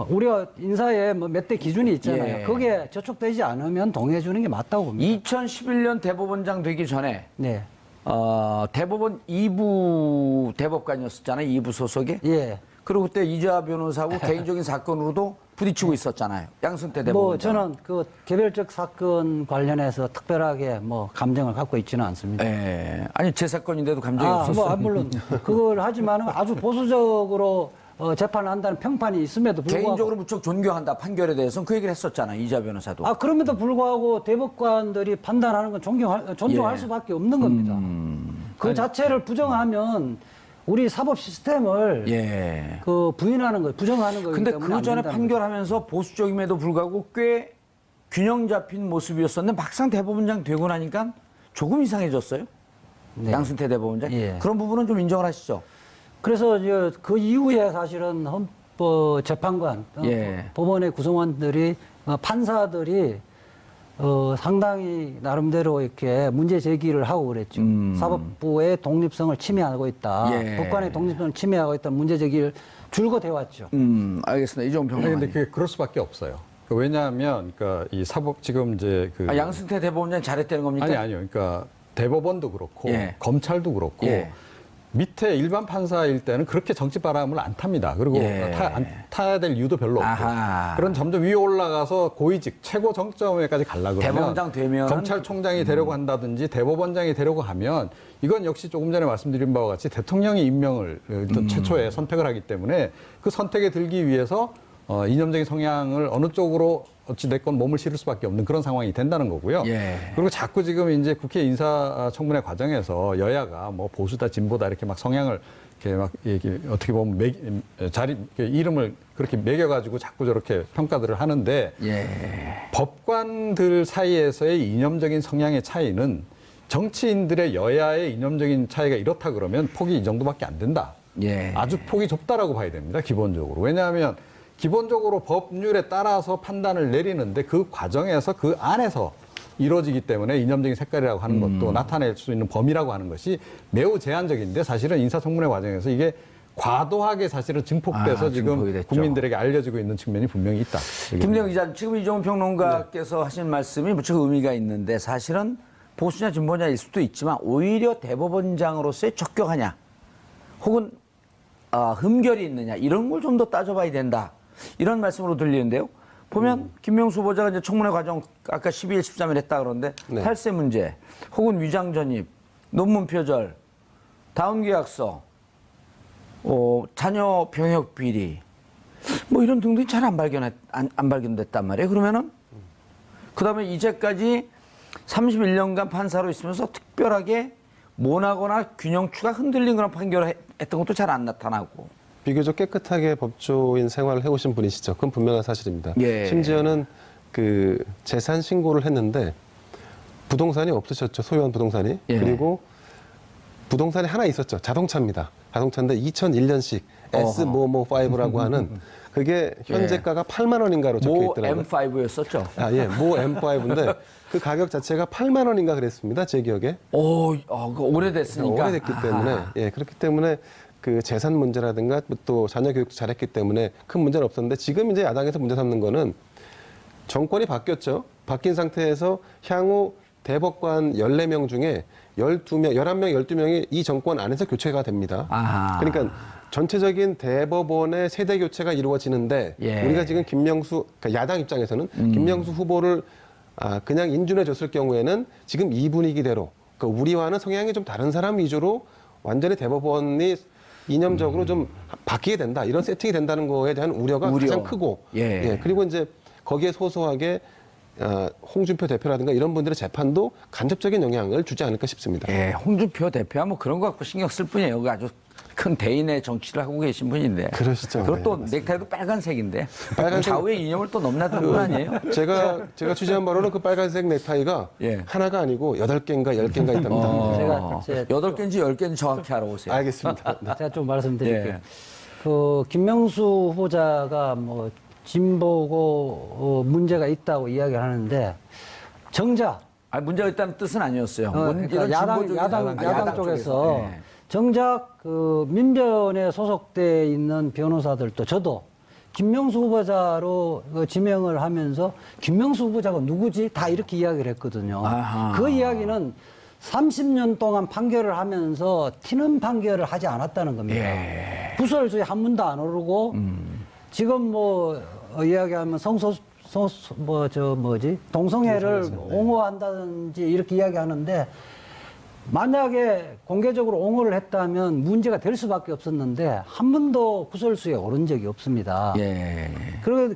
D: 우리가 인사에 뭐 몇 대 기준이 있잖아요.
A: 예.
D: 그게 저촉되지 않으면 동의해 주는 게 맞다고 봅니다.
A: 2011년 대법원장 되기 전에
D: 네.
A: 대법원 2부 대법관이었었잖아요. 2부 소속에.
D: 예.
A: 그리고 그때 이재화 변호사하고 개인적인 사건으로도 부딪히고 있었잖아요. 양승태 대법원.
D: 뭐 저는 그 개별적 사건 관련해서 특별하게 뭐 감정을 갖고 있지는 않습니다.
A: 예. 아니 제 사건인데도 감정이 없었어요.
D: 물론 그걸 하지만 아주 보수적으로 재판을 한다는 평판이 있음에도 불구하고
A: 개인적으로 무척 존경한다 판결에 대해서는 그 얘기를 했었잖아요. 이재화 변호사도.
D: 그럼에도 불구하고 대법관들이 판단하는 건 존중할
A: 예.
D: 수밖에 없는 겁니다. 그 자체를 부정하면 우리 사법 시스템을
A: 예.
D: 그 부인하는 거, 부정하는 거기
A: 근데
D: 때문에
A: 그
D: 안
A: 전에
D: 된다는
A: 판결하면서 보수적임에도 불구하고 꽤 균형 잡힌 모습이었었는데 막상 대법원장 되고 나니까 조금 이상해졌어요.
D: 네.
A: 양승태 대법원장.
D: 예.
A: 그런 부분은 좀 인정을 하시죠.
D: 그래서 그 이후에 사실은 헌법재판관,
A: 예.
D: 법원의 구성원들이 판사들이 상당히 나름대로 이렇게 문제 제기를 하고 그랬죠. 사법부의 독립성을 침해하고 있다.
A: 예.
D: 법관의 독립성을 침해하고 있다는 문제 제기를 줄곧 해왔죠.
A: 알겠습니다. 이종
C: 아니,
A: 평론가님.
C: 근데 그게 그럴 수밖에 없어요. 왜냐하면, 그러니까 이 사법 지금 이제 그
A: 양승태 대법원장 잘했다는 겁니까?
C: 아니요. 그러니까 대법원도 그렇고
A: 예.
C: 검찰도 그렇고
A: 예.
C: 밑에 일반 판사일 때는 그렇게 정치 바람을 안 탑니다. 그리고
A: 예.
C: 타야 될 이유도 별로 없고.
A: 아하.
C: 그런 점점 위에 올라가서 고위직 최고 정점에까지 가려고 그러면
A: 대법원장 되면
C: 검찰총장이 되려고 한다든지 대법원장이 되려고 하면 이건 역시 조금 전에 말씀드린 바와 같이 대통령이 임명을 일단 최초에 선택을 하기 때문에 그 선택에 들기 위해서 이념적인 성향을 어느 쪽으로 어찌됐건 몸을 실을 수밖에 없는 그런 상황이 된다는 거고요.
A: 예.
C: 그리고 자꾸 지금 이제 국회 인사청문회 과정에서 여야가 뭐 보수다 진보다 이렇게 막 성향을 이렇게 막 이렇게 어떻게 보면 이름을 그렇게 매겨가지고 자꾸 저렇게 평가들을 하는데
A: 예.
C: 법관들 사이에서의 이념적인 성향의 차이는 정치인들의 여야의 이념적인 차이가 이렇다 그러면 폭이 이 정도밖에 안 된다.
A: 예.
C: 아주 폭이 좁다라고 봐야 됩니다. 기본적으로. 왜냐하면 기본적으로 법률에 따라서 판단을 내리는데 그 과정에서 그 안에서 이루어지기 때문에 이념적인 색깔이라고 하는 것도 나타낼 수 있는 범위라고 하는 것이 매우 제한적인데 사실은 인사청문회 과정에서 이게 과도하게 사실은 증폭돼서
A: 증폭이
C: 지금
A: 됐죠.
C: 국민들에게 알려지고 있는 측면이 분명히 있다.
A: 김대영 기자, 지금 이종훈 평론가께서 하신 말씀이 무척 의미가 있는데 사실은 보수냐 진보냐일 수도 있지만 오히려 대법원장으로서의 적격하냐 혹은 흠결이 있느냐 이런 걸 좀 더 따져봐야 된다. 이런 말씀으로 들리는데요. 보면 김명수 후보자가 이제 청문회 과정 아까 12일, 13일 했다 그러는데
B: 네.
A: 탈세 문제 혹은 위장 전입, 논문 표절, 다운 계약서, 자녀 병역 비리 뭐 이런 등등이 잘 안 발견됐단 말이에요. 그러면은 그다음에 이제까지 31년간 판사로 있으면서 특별하게 모나거나 균형추가 흔들린 그런 판결을 했던 것도 잘 안 나타나고.
B: 비교적 깨끗하게 법조인 생활을 해오신 분이시죠. 그건 분명한 사실입니다.
A: 예.
B: 심지어는 그 재산 신고를 했는데 부동산이 없으셨죠. 소유한 부동산이.
A: 예.
B: 그리고 부동산이 하나 있었죠. 자동차입니다. 자동차인데 2001년식 S5라고 하는 그게 현재가가 8만 원인가로 적혀 있더라고요.
A: M5였었죠.
B: 모 M5인데 그 가격 자체가 8만 원인가 그랬습니다. 제 기억에.
A: 그거 오래됐으니까.
B: 오래됐기 때문에 그렇기 때문에 그 재산 문제라든가 또 자녀 교육도 잘했기 때문에 큰 문제는 없었는데 지금 이제 야당에서 문제 삼는 거는 정권이 바뀌었죠. 바뀐 상태에서 향후 대법관 14명 중에 11명, 12명이 이 정권 안에서 교체가 됩니다.
A: 아하.
B: 그러니까 전체적인 대법원의 세대 교체가 이루어지는데
A: 예.
B: 우리가 지금 김명수, 그러니까 야당 입장에서는 김명수 후보를 그냥 인준해 줬을 경우에는 지금 이 분위기대로 그러니까 우리와는 성향이 좀 다른 사람 위주로 완전히 대법원이 이념적으로 좀 바뀌게 된다. 이런 세팅이 된다는 거에 대한 우려가 가장 크고
A: 예.
B: 그리고 이제 거기에 소소하게 홍준표 대표라든가 이런 분들의 재판도 간접적인 영향을 주지 않을까 싶습니다.
A: 예, 홍준표 대표야 뭐 그런 거 갖고 신경 쓸 뿐이에요. 그 아주 큰 대인의 정치를 하고 계신 분인데.
B: 그러시죠.
A: 그것도
B: 네,
A: 넥타이도 빨간색인데.
B: 빨간색-
A: 좌우의 이념을 또 넘나드는 분 아니에요?
B: 제가 취재한 바로는 그 빨간색 넥타이가
A: 예.
B: 하나가 아니고 8개인가 10개인가 있답니다.
D: 제가
A: 8개인지 10개인지 정확히 알아보세요.
B: 알겠습니다. 네.
D: 제가 좀 말씀드릴게요.
A: 예.
D: 그 김명수 후보자가 뭐 진보고 문제가 있다고 이야기를 하는데 정작
A: 문제가 있다는 뜻은 아니었어요.
D: 그러니까
A: 이런 진보적인
D: 야당 쪽에서
A: 예.
D: 정작 그 민변에 소속돼 있는 변호사들도 저도 김명수 후보자로 그 지명을 하면서 김명수 후보자가 누구지? 다 이렇게 이야기를 했거든요.
A: 아하.
D: 그 이야기는 30년 동안 판결을 하면서 튀는 판결을 하지 않았다는 겁니다. 구설수에 한 문도 안 오르고 지금 뭐 이야기하면 동성애를 옹호한다든지 이렇게 이야기하는데 만약에 공개적으로 옹호를 했다면 문제가 될 수밖에 없었는데 한 번도 구설수에 오른 적이 없습니다.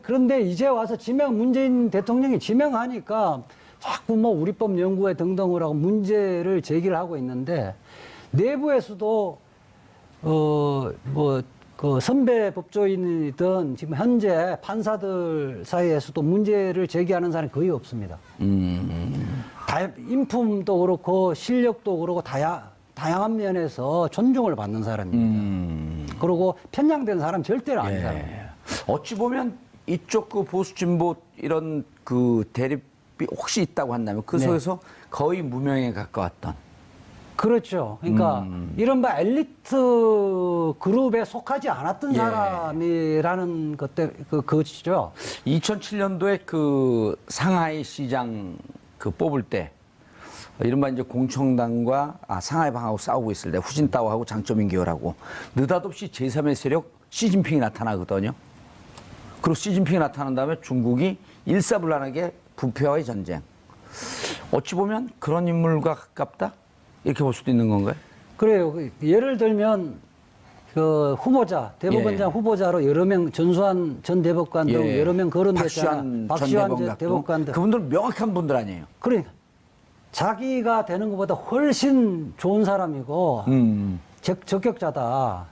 D: 그런데 이제 와서 문재인 대통령이 지명하니까 자꾸 뭐 우리법 연구회 등등을 하고 문제를 제기를 하고 있는데 내부에서도 그 선배 법조인이든 지금 현재 판사들 사이에서도 문제를 제기하는 사람이 거의 없습니다. 인품도 그렇고 실력도 그렇고 다양한 면에서 존중을 받는 사람입니다. 그리고 편향된 사람 절대로 아닌 사람입니다.
A: 어찌 보면 이쪽 그 보수 진보 이런 그 대립이 혹시 있다고 한다면 그 속에서 거의 무명에 가까웠던.
D: 그렇죠. 그러니까 이른바 엘리트 그룹에 속하지 않았던 사람이라는 그것이죠.
A: 2007년도에 그 상하이 시장 그 뽑을 때 이른바 이제 공청당과 상하이 방하고 싸우고 있을 때 후진타오하고 장쩌민계열하고 느닷없이 제3의 세력 시진핑이 나타나거든요. 그리고 시진핑이 나타난 다음에 중국이 일사불란하게 부패와의 전쟁. 어찌 보면 그런 인물과 가깝다? 이렇게 볼 수도 있는 건가요?
D: 그래요. 예를 들면 그 후보자, 대법원장 후보자로 여러 명 전수환 전 대법관 등 여러 명 거론됐잖아요. 박시환 전 대법관 등.
A: 그분들은 명확한 분들 아니에요.
D: 그러니까 자기가 되는 것보다 훨씬 좋은 사람이고 적격자다.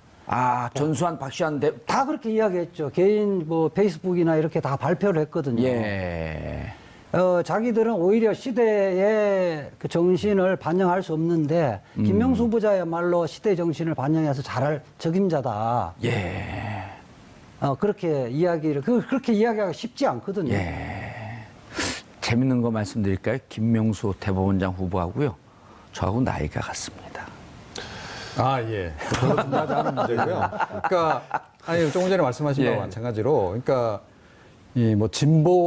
A: 전수환, 박시환
D: 다 그렇게 이야기했죠. 개인 뭐 페이스북이나 이렇게 다 발표를 했거든요. 자기들은 오히려 시대의 그 정신을 반영할 수 없는데 김명수 후보자야말로 시대 정신을 반영해서 잘할 적임자다. 그렇게 그렇게 이야기하기가 쉽지 않거든요.
A: 재밌는 거 말씀드릴까요? 김명수 대법원장 후보하고요. 저하고 나이가 같습니다.
C: 별로 중요하지 않은 문제고요. 그러니까 조금 전에 말씀하신 거와 마찬가지로 그러니까 이 뭐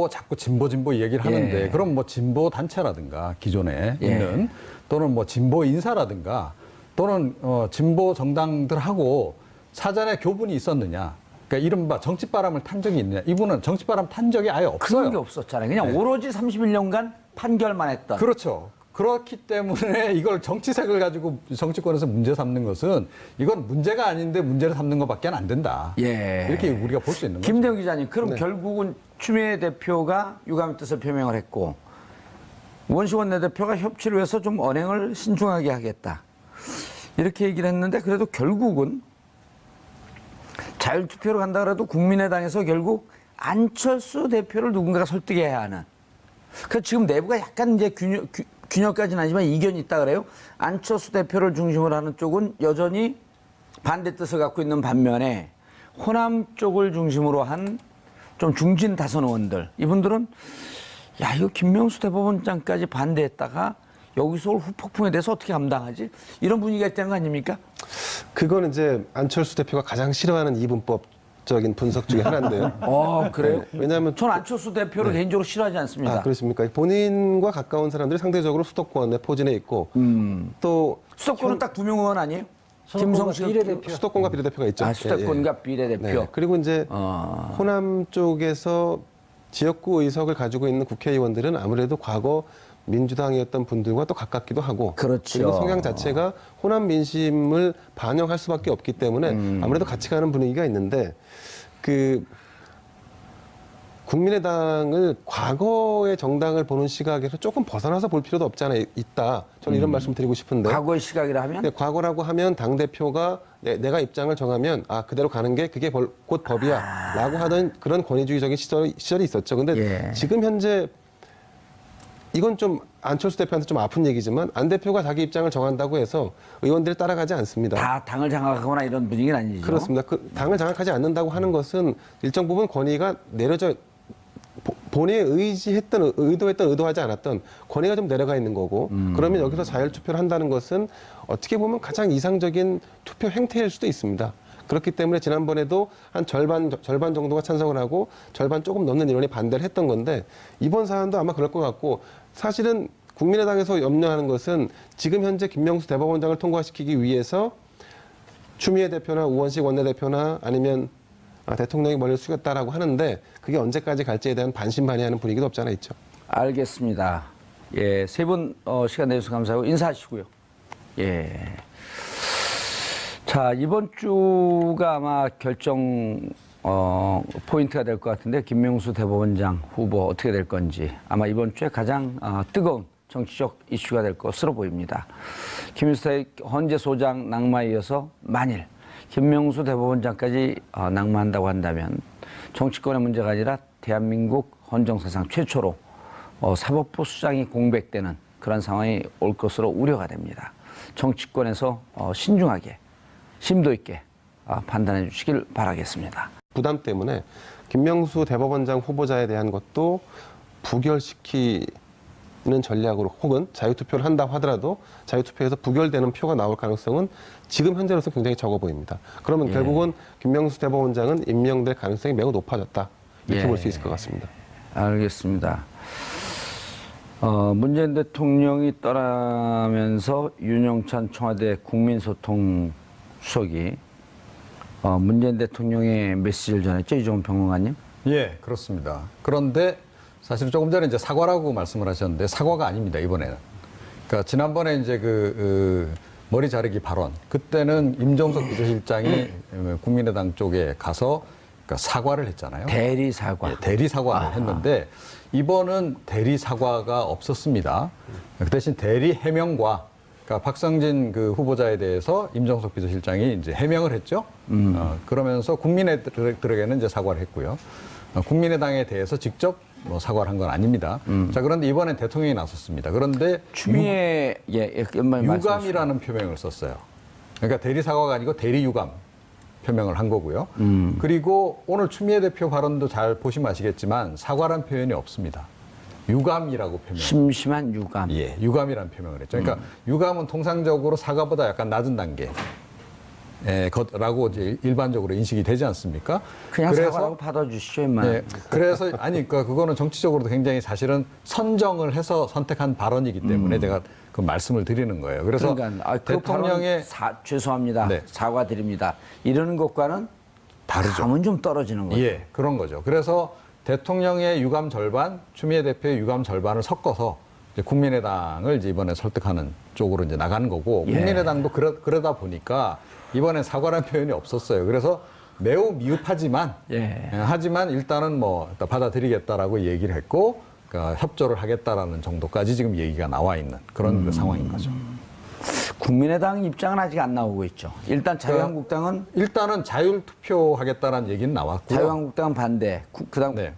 C: 자꾸 진보 얘기를 하는데 그럼 뭐 진보 단체라든가 기존에 있는 또는 뭐 진보 인사라든가 또는 진보 정당들하고 사전에 교분이 있었느냐? 그러니까 이른바 정치바람을 탄 적이 있느냐? 이분은 정치바람 탄 적이 아예 없어요.
A: 그런 게 없었잖아요. 그냥 오로지 31년간 판결만 했던.
C: 그렇죠. 그렇기 때문에 이걸 정치색을 가지고 정치권에서 문제 삼는 것은 이건 문제가 아닌데 문제를 삼는 것밖에 안 된다. 이렇게 우리가 볼 수 있는 거죠.
A: 김대웅 기자님, 그럼 결국은 추미애 대표가 유감의 뜻을 표명을 했고 원식 원내대표가 협치를 위해서 좀 언행을 신중하게 하겠다. 이렇게 얘기를 했는데 그래도 결국은 자율투표로 간다 그래도 국민의당에서 결국 안철수 대표를 누군가가 설득해야 하는. 그 지금 내부가 약간 이제 균형까지는 아니지만 이견이 있다 그래요. 안철수 대표를 중심으로 하는 쪽은 여전히 반대 뜻을 갖고 있는 반면에 호남 쪽을 중심으로 한 좀 중진 다선 의원들, 이분들은 이거 김명수 대법원장까지 반대했다가 여기서 올 후폭풍에 대해서 어떻게 감당하지? 이런 분위기가 있다는 거 아닙니까?
B: 그건 이제 안철수 대표가 가장 싫어하는 이분법적인 분석 중에 하나인데요.
A: 그래요?
B: 왜냐하면
A: 전 안철수 대표를 개인적으로 싫어하지 않습니다.
B: 그렇습니까? 본인과 가까운 사람들이 상대적으로 수도권에 포진해 있고 또
A: 수도권은 딱 두 명 의원 아니에요?
D: 김성식 비례대표.
B: 수도권과 비례대표가 있죠.
A: 수도권과 비례대표.
B: 그리고 이제 호남 쪽에서 지역구 의석을 가지고 있는 국회의원들은 아무래도 과거 민주당이었던 분들과 또 가깝기도 하고
A: 그렇죠.
B: 그리고 성향 자체가 호남 민심을 반영할 수밖에 없기 때문에 아무래도 같이 가는 분위기가 있는데 국민의당을 과거의 정당을 보는 시각에서 조금 벗어나서 볼 필요도 없지 않아 있다. 저는 이런 말씀 드리고 싶은데.
A: 과거의 시각이라 하면?
B: 과거라고 하면 당대표가 내가 입장을 정하면 그대로 가는 게 그게 곧 법이야. 라고 하던 그런 권위주의적인 시절이 있었죠. 근데 지금 현재 이건 좀 안철수 대표한테 좀 아픈 얘기지만 안 대표가 자기 입장을 정한다고 해서 의원들이 따라가지 않습니다.
A: 다 당을 장악하거나 이런 분위기는 아니죠.
B: 그렇습니다. 당을 장악하지 않는다고 하는 것은 일정 부분 권위가 내려져 본인이 의도하지 않았던 권위가 좀 내려가 있는 거고 그러면 여기서 자율투표를 한다는 것은 어떻게 보면 가장 이상적인 투표 행태일 수도 있습니다. 그렇기 때문에 지난번에도 한 절반 정도가 찬성을 하고 절반 조금 넘는 인원이 반대를 했던 건데 이번 사안도 아마 그럴 것 같고 사실은 국민의당에서 염려하는 것은 지금 현재 김명수 대법원장을 통과시키기 위해서 추미애 대표나 우원식 원내대표나 아니면 대통령이 머리를 숙였다라고 하는데 그게 언제까지 갈지에 대한 반신반의하는 분위기도 없지 않아 있죠.
A: 알겠습니다. 예, 세 분 시간 내주셔서 감사하고 인사하시고요. 예. 자, 이번 주가 아마 결정 포인트가 될 것 같은데 김명수 대법원장 후보 어떻게 될 건지 아마 이번 주에 가장 뜨거운 정치적 이슈가 될 것으로 보입니다. 김일수 헌재소장 낙마에 이어서 만일 김명수 대법원장까지 낙마한다고 한다면 정치권의 문제가 아니라 대한민국 헌정사상 최초로 사법부 수장이 공백되는 그런 상황이 올 것으로 우려가 됩니다. 정치권에서 신중하게 심도 있게 판단해 주시길 바라겠습니다.
B: 부담 때문에 김명수 대법원장 후보자에 대한 것도 부결시키는 전략으로 혹은 자유투표를 한다 하더라도 자유투표에서 부결되는 표가 나올 가능성은 지금 현재로서 굉장히 적어 보입니다. 그러면 결국은 김명수 대법원장은 임명될 가능성이 매우 높아졌다. 이렇게 볼 수 있을 것 같습니다.
A: 알겠습니다. 문재인 대통령이 떠나면서 윤영찬 청와대 국민소통 수석이 문재인 대통령의 메시지를 전했죠, 이종훈 평론가님?
C: 예, 그렇습니다. 그런데 사실 조금 전에 이제 사과라고 말씀을 하셨는데 사과가 아닙니다, 이번에는. 그러니까 지난번에 이제 머리 자르기 발언, 그때는 임종석 비서실장이 국민의당 쪽에 가서 그러니까 사과를 했잖아요.
A: 대리 사과.
C: 예, 대리 사과를 했는데 이번은 대리 사과가 없었습니다. 그 대신 대리 해명과 그러니까 박성진 후보자에 대해서 임종석 비서실장이 이제 해명을 했죠. 그러면서 국민들에게는 이제 사과를 했고요. 국민의당에 대해서 직접 사과를 한 건 아닙니다. 자, 그런데 이번엔 대통령이 나섰습니다. 그런데
A: 추미애
C: 유감이라는 표명을 썼어요. 그러니까 대리 사과가 아니고 대리 유감 표명을 한 거고요. 그리고 오늘 추미애 대표 발언도 잘 보시면 아시겠지만 사과란 표현이 없습니다. 유감이라고 표명.
A: 심심한 유감.
C: 예, 유감이라는 표명을 했죠. 그러니까 유감은 통상적으로 사과보다 약간 낮은 단계. 라고 이제 일반적으로 인식이 되지 않습니까?
A: 그냥 사과라고 받아주시죠, 임마.
C: 네, 그래서 그러니까 그거는 정치적으로도 굉장히 사실은 선정을 해서 선택한 발언이기 때문에 제가 그 말씀을 드리는 거예요. 그래서
A: 그러니까
C: 대통령의
A: 죄송합니다.
C: 네.
A: 사과드립니다. 이러는 것과는
C: 다르죠.
A: 감은 좀 떨어지는 거죠.
C: 예, 그런 거죠. 그래서 대통령의 유감 절반, 추미애 대표의 유감 절반을 섞어서 이제 국민의당을 이제 이번에 설득하는 쪽으로 이제 나간 거고 국민의당도 그러다 보니까 이번엔 사과라는 표현이 없었어요. 그래서 매우 미흡하지만 하지만 일단은 일단 받아들이겠다라고 얘기를 했고 그러니까 협조를 하겠다라는 정도까지 지금 얘기가 나와 있는 그런 상황인 거죠.
A: 국민의당 입장은 아직 안 나오고 있죠. 일단 자유한국당은
C: 일단은 자율투표 하겠다라는 얘기는 나왔고요.
A: 자유한국당 반대, 그다음
C: 네.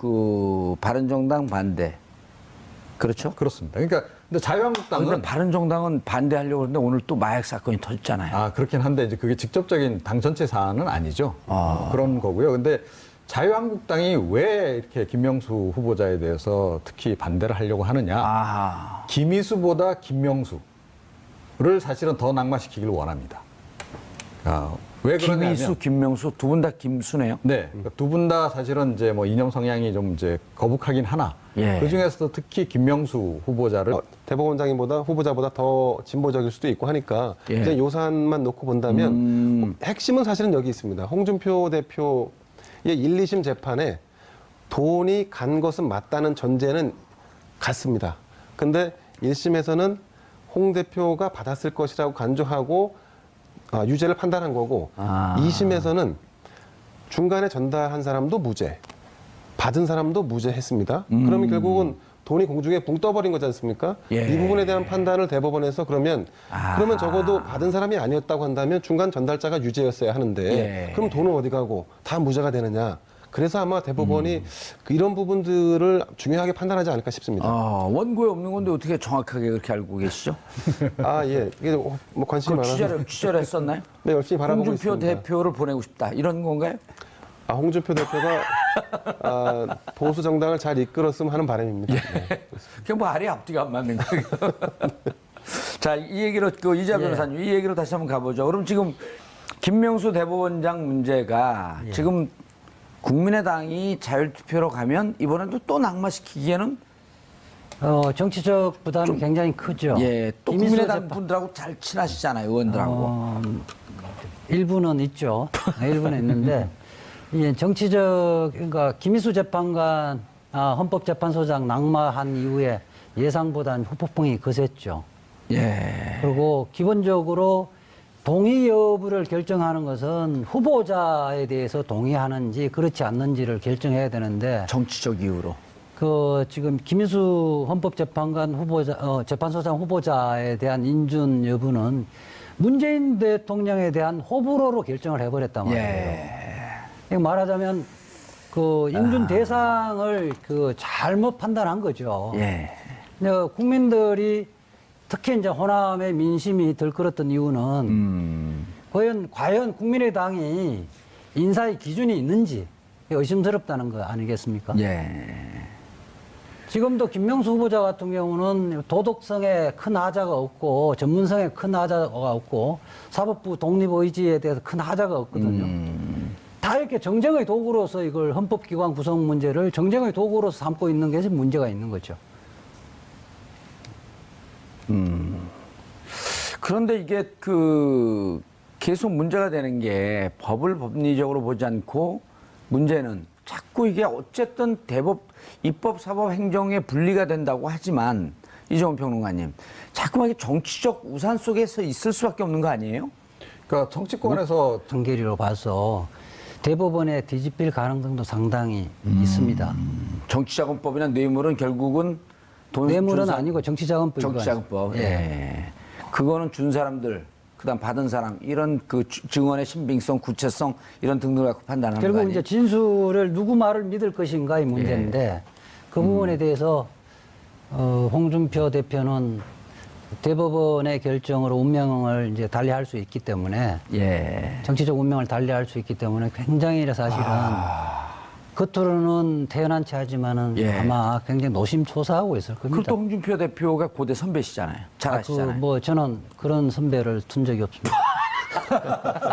A: 바른정당 반대. 그렇죠?
C: 그렇습니다. 그러니까 근데 자유한국당은
A: 근데 바른정당은 반대하려고 그러는데 오늘 또 마약 사건이 터졌잖아요.
C: 그렇긴 한데 이제 그게 직접적인 당 전체 사안은 아니죠. 그런 거고요. 근데 자유한국당이 왜 이렇게 김명수 후보자에 대해서 특히 반대를 하려고 하느냐? 김희수보다 김명수를 사실은 더 낙마시키길 원합니다. 왜 그러냐면
A: 김희수, 김명수 두 분 다 김수네요.
C: 네, 두 분 다 사실은 이제 이념 성향이 좀 이제 거북하긴 하나. 그 중에서도 특히 김명수 후보자를
B: 후보자보다 더 진보적일 수도 있고 하니까 이제 요산만 놓고 본다면 핵심은 사실은 여기 있습니다. 홍준표 대표의 1, 2심 재판에 돈이 간 것은 맞다는 전제는 같습니다. 근데 1심에서는 홍 대표가 받았을 것이라고 간주하고 유죄를 판단한 거고 2심에서는 중간에 전달한 사람도 무죄, 받은 사람도 무죄했습니다. 그러면 결국은 돈이 공중에 붕 떠버린 거지 않습니까? 이 부분에 대한 판단을 대법원에서 그러면 적어도 받은 사람이 아니었다고 한다면 중간 전달자가 유죄였어야 하는데 그럼 돈은 어디 가고 다 무죄가 되느냐? 그래서 아마 대법원이 이런 부분들을 중요하게 판단하지 않을까 싶습니다.
A: 원고에 없는 건데 어떻게 정확하게 그렇게 알고 계시죠?
B: 예. 이게 관심이 많아서.
A: 취재를 했었나요?
B: 네, 열심히 바라보고
A: 홍준표
B: 있습니다.
A: 대표를 보내고 싶다. 이런 건가요?
B: 홍준표 대표가 보수 정당을 잘 이끌었으면 하는 바람입니다. 네.
A: 그냥 알이 앞뒤가 안 맞는 거예요. 자, 이 얘기로 이자 변호사님, 이 얘기로 다시 한번 가보죠. 그럼 지금 김명수 대법원장 문제가 지금 국민의당이 자율투표로 가면 이번에도 또 낙마시키기에는
D: 정치적 부담이 굉장히 크죠.
A: 예, 또
D: 김인수
A: 국민의당
D: 재판-
A: 분들하고 잘 친하시잖아요, 의원들하고.
D: 일부는 있죠. 일부는 있는데 이 정치적 그러니까 김인수 재판관 헌법재판소장 낙마한 이후에 예상보다는 후폭풍이 거셌죠.
A: 예.
D: 그리고 기본적으로 동의 여부를 결정하는 것은 후보자에 대해서 동의하는지 그렇지 않는지를 결정해야 되는데
A: 정치적 이유로.
D: 지금 김인수 헌법재판관 후보자 재판소장 후보자에 대한 인준 여부는 문재인 대통령에 대한 호불호로 결정을 해버렸단 말이에요. 예. 말하자면 인준 대상을 잘못 판단한 거죠.
A: 예.
D: 근데 국민들이 특히 이제 호남의 민심이 들끓었던 이유는 과연 국민의당이 인사의 기준이 있는지 의심스럽다는 거 아니겠습니까?
A: 예.
D: 지금도 김명수 후보자 같은 경우는 도덕성에 큰 하자가 없고 전문성에 큰 하자가 없고 사법부 독립 의지에 대해서 큰 하자가 없거든요. 다 이렇게 정쟁의 도구로서 이걸 헌법기관 구성 문제를 정쟁의 도구로서 삼고 있는 것이 문제가 있는 거죠.
A: 그런데 이게 계속 문제가 되는 게 법을 법리적으로 보지 않고 문제는 자꾸 이게 어쨌든 입법, 사법, 행정의 분리가 된다고 하지만 이종훈 평론가님, 자꾸만 이게 정치적 우산 속에서 있을 수밖에 없는 거 아니에요?
C: 그러니까 정치권에서
D: 전개리로 봐서 대법원에 뒤집힐 가능성도 상당히 있습니다.
A: 정치자금법이나 뇌물은 결국은
D: 뇌물은 아니고 정치자금법이
A: 정치자금법. 예. 그거는 준 사람들, 그다음 받은 사람 이런 증언의 신빙성, 구체성 이런 등등을 갖고 판단하는 거
D: 결국
A: 아니에요?
D: 이제 진술을 누구 말을 믿을 것인가의 문제인데 그 부분에 대해서 홍준표 대표는 대법원의 결정으로 운명을 이제 달리할 수 있기 때문에
A: 예.
D: 정치적 운명을 달리할 수 있기 때문에 굉장히 사실은 겉으로는 태연한 체 하지만은
A: 예.
D: 아마 굉장히 노심초사하고 있을 겁니다.
A: 그것도 홍준표 대표가 고대 선배시잖아요. 잘 아시잖아요.
D: 저는 그런 선배를 둔 적이 없습니다.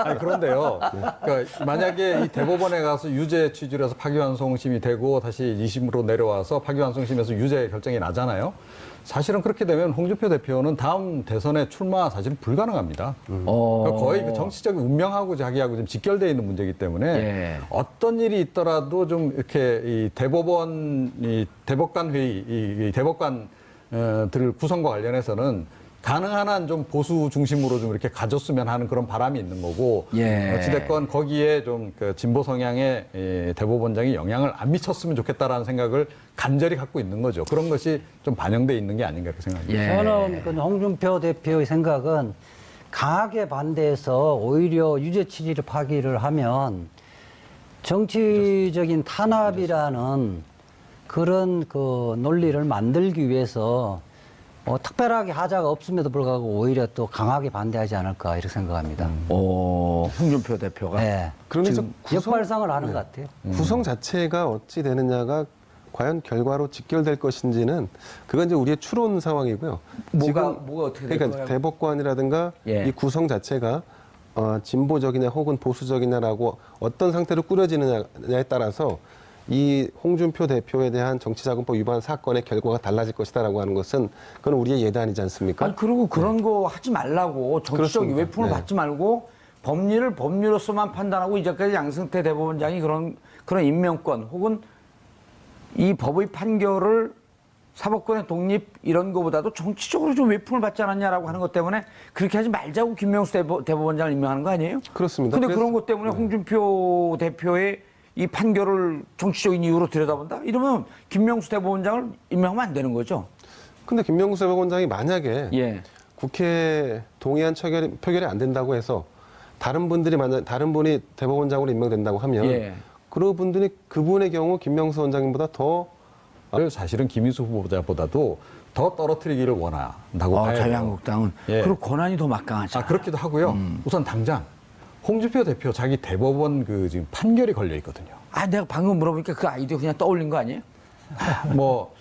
C: 아니, 그런데요. 그러니까 만약에 이 대법원에 가서 유죄 취지로 해서 파기환송심이 되고 다시 2심으로 내려와서 파기환송심에서 유죄 결정이 나잖아요. 사실은 그렇게 되면 홍준표 대표는 다음 대선에 출마 사실은 불가능합니다. 그러니까 거의 그 정치적 운명하고 자기하고 좀 직결되어 있는 문제이기 때문에
A: 예.
C: 어떤 일이 있더라도 좀 이렇게 이 대법관 회의, 이 대법관들 구성과 관련해서는 가능한 한 좀 보수 중심으로 좀 이렇게 가졌으면 하는 그런 바람이 있는 거고,
A: 예.
C: 어찌됐건 거기에 좀 진보 성향의 대법원장이 영향을 안 미쳤으면 좋겠다라는 생각을 간절히 갖고 있는 거죠. 그런 것이 좀 반영돼 있는 게 아닌가 이렇게 생각합니다.
A: 예.
D: 저는 그 홍준표 대표의 생각은 강하게 반대해서 오히려 유죄 취지를 파기를 하면 정치적인 탄압이라는 그런 논리를 만들기 위해서 특별하게 하자가 없음에도 불구하고 오히려 또 강하게 반대하지 않을까 이렇게 생각합니다.
A: 홍준표 대표가.
D: 네.
B: 그러면서
D: 역발상을 하는 것 같아요.
B: 구성 자체가 어찌 되느냐가 과연 결과로 직결될 것인지는 그건 이제 우리의 추론 상황이고요.
A: 뭐가 어떻게 될
B: 그러니까
A: 거예요?
B: 대법관이라든가
A: 예.
B: 이 구성 자체가 진보적이냐 혹은 보수적이냐라고 어떤 상태로 꾸려지느냐에 따라서 이 홍준표 대표에 대한 정치자금법 위반 사건의 결과가 달라질 것이다라고 하는 것은 그건 우리의 예단이지 않습니까?
A: 아니, 그리고 그런 거 하지 말라고. 정치적
B: 그렇습니다.
A: 외풍을
B: 네.
A: 받지 말고 법리를 법리로서만 판단하고 이제까지 양승태 대법원장이 그런 임명권 혹은 이 법의 판결을 사법권의 독립 이런 거보다도 정치적으로 좀 외풍을 받지 않았냐라고 하는 것 때문에 그렇게 하지 말자고 김명수 대법원장을 임명하는 거 아니에요?
B: 그렇습니다.
A: 근데
B: 그래서-
A: 그런 것 때문에 홍준표 대표의 이 판결을 정치적인 이유로 들여다본다? 이러면 김명수 대법원장을 임명하면 안 되는 거죠.
B: 근데 김명수 대법원장이 만약에
A: 예.
B: 국회 동의안 표결이 안 된다고 해서 다른 분이 대법원장으로 임명된다고 하면
A: 예.
B: 그런 분들이 그분의 경우 김명수 원장님보다 더
C: 사실은 김인수 후보자보다도 더 떨어뜨리기를 원한다고 봐요.
A: 자유한국당은.
C: 예.
A: 그리고 권한이 더 막강하죠.
C: 그렇기도 하고요. 우선 당장 홍준표 대표 자기 대법원 지금 판결이 걸려 있거든요.
A: 내가 방금 물어보니까 그 아이디어 그냥 떠올린 거 아니에요?
C: 뭐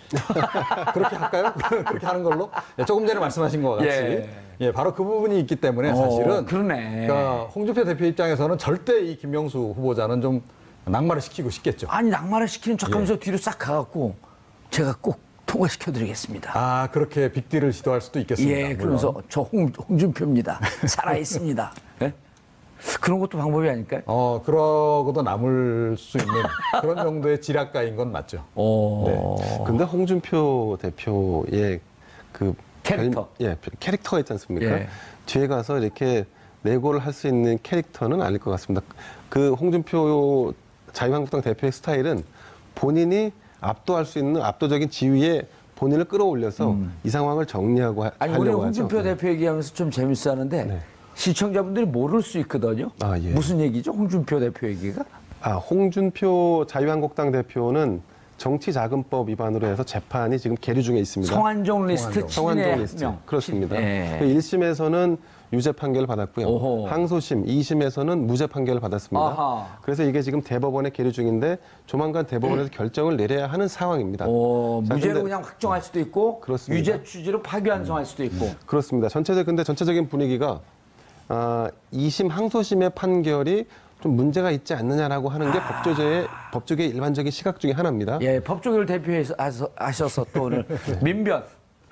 C: 그렇게 할까요? 그렇게 하는 걸로? 조금 전에 말씀하신 것 같이 바로 그 부분이 있기 때문에 사실은
A: 그러네.
C: 그러니까 홍준표 대표 입장에서는 절대 이 김명수 후보자는 좀 낙마를 시키고 싶겠죠.
A: 낙마를 시키는 척하면서 뒤로 싹 가갖고 제가 꼭 통과시켜드리겠습니다.
C: 아, 그렇게 빅딜을 시도할 수도 있겠습니다.
A: 예,
C: 물론.
A: 그러면서 저 홍준표입니다. 살아있습니다. 예? 그런 것도 방법이 아닐까요?
C: 그러고도 남을 수 있는 그런 정도의 지략가인 건 맞죠. 네.
B: 근데 홍준표 대표의 그
A: 캐릭터.
B: 캐릭터가 있지 않습니까?
A: 예.
B: 뒤에 가서 이렇게 내고를 할 수 있는 캐릭터는 아닐 것 같습니다. 그 홍준표 자유한국당 대표의 스타일은 본인이 압도할 수 있는 압도적인 지위에 본인을 끌어올려서 이 상황을 정리하고
A: 아니, 우리
B: 하려고 하죠.
A: 홍준표
B: 네.
A: 대표 얘기하면서 좀 재밌어 하는데
B: 네.
A: 시청자분들이 모를 수 있거든요.
B: 아, 예.
A: 무슨 얘기죠? 홍준표 대표 얘기가?
B: 홍준표 자유한국당 대표는 정치자금법 위반으로 해서 재판이 지금 계류 중에 있습니다.
A: 성완종 리스트
B: 성완종
A: 7인의
B: 리스트.
A: 명.
B: 그렇습니다.
A: 예.
B: 1심에서는 유죄 판결을 받았고요.
A: 오호.
B: 항소심 2심에서는 무죄 판결을 받았습니다.
A: 아하.
B: 그래서 이게 지금 대법원에 계류 중인데 조만간 대법원에서 결정을 내려야 하는 상황입니다. 자,
A: 무죄로
B: 근데
A: 그냥 확정할 수도 있고
B: 그렇습니다.
A: 유죄 취지로 파기환송할 수도 있고.
B: 그렇습니다. 근데 전체적인 분위기가 2심 항소심의 판결이 좀 문제가 있지 않느냐라고 하는 게 법조계의 일반적인 시각 중에 하나입니다.
A: 예, 법조계를 대표해서 하셔서 또 오늘 민변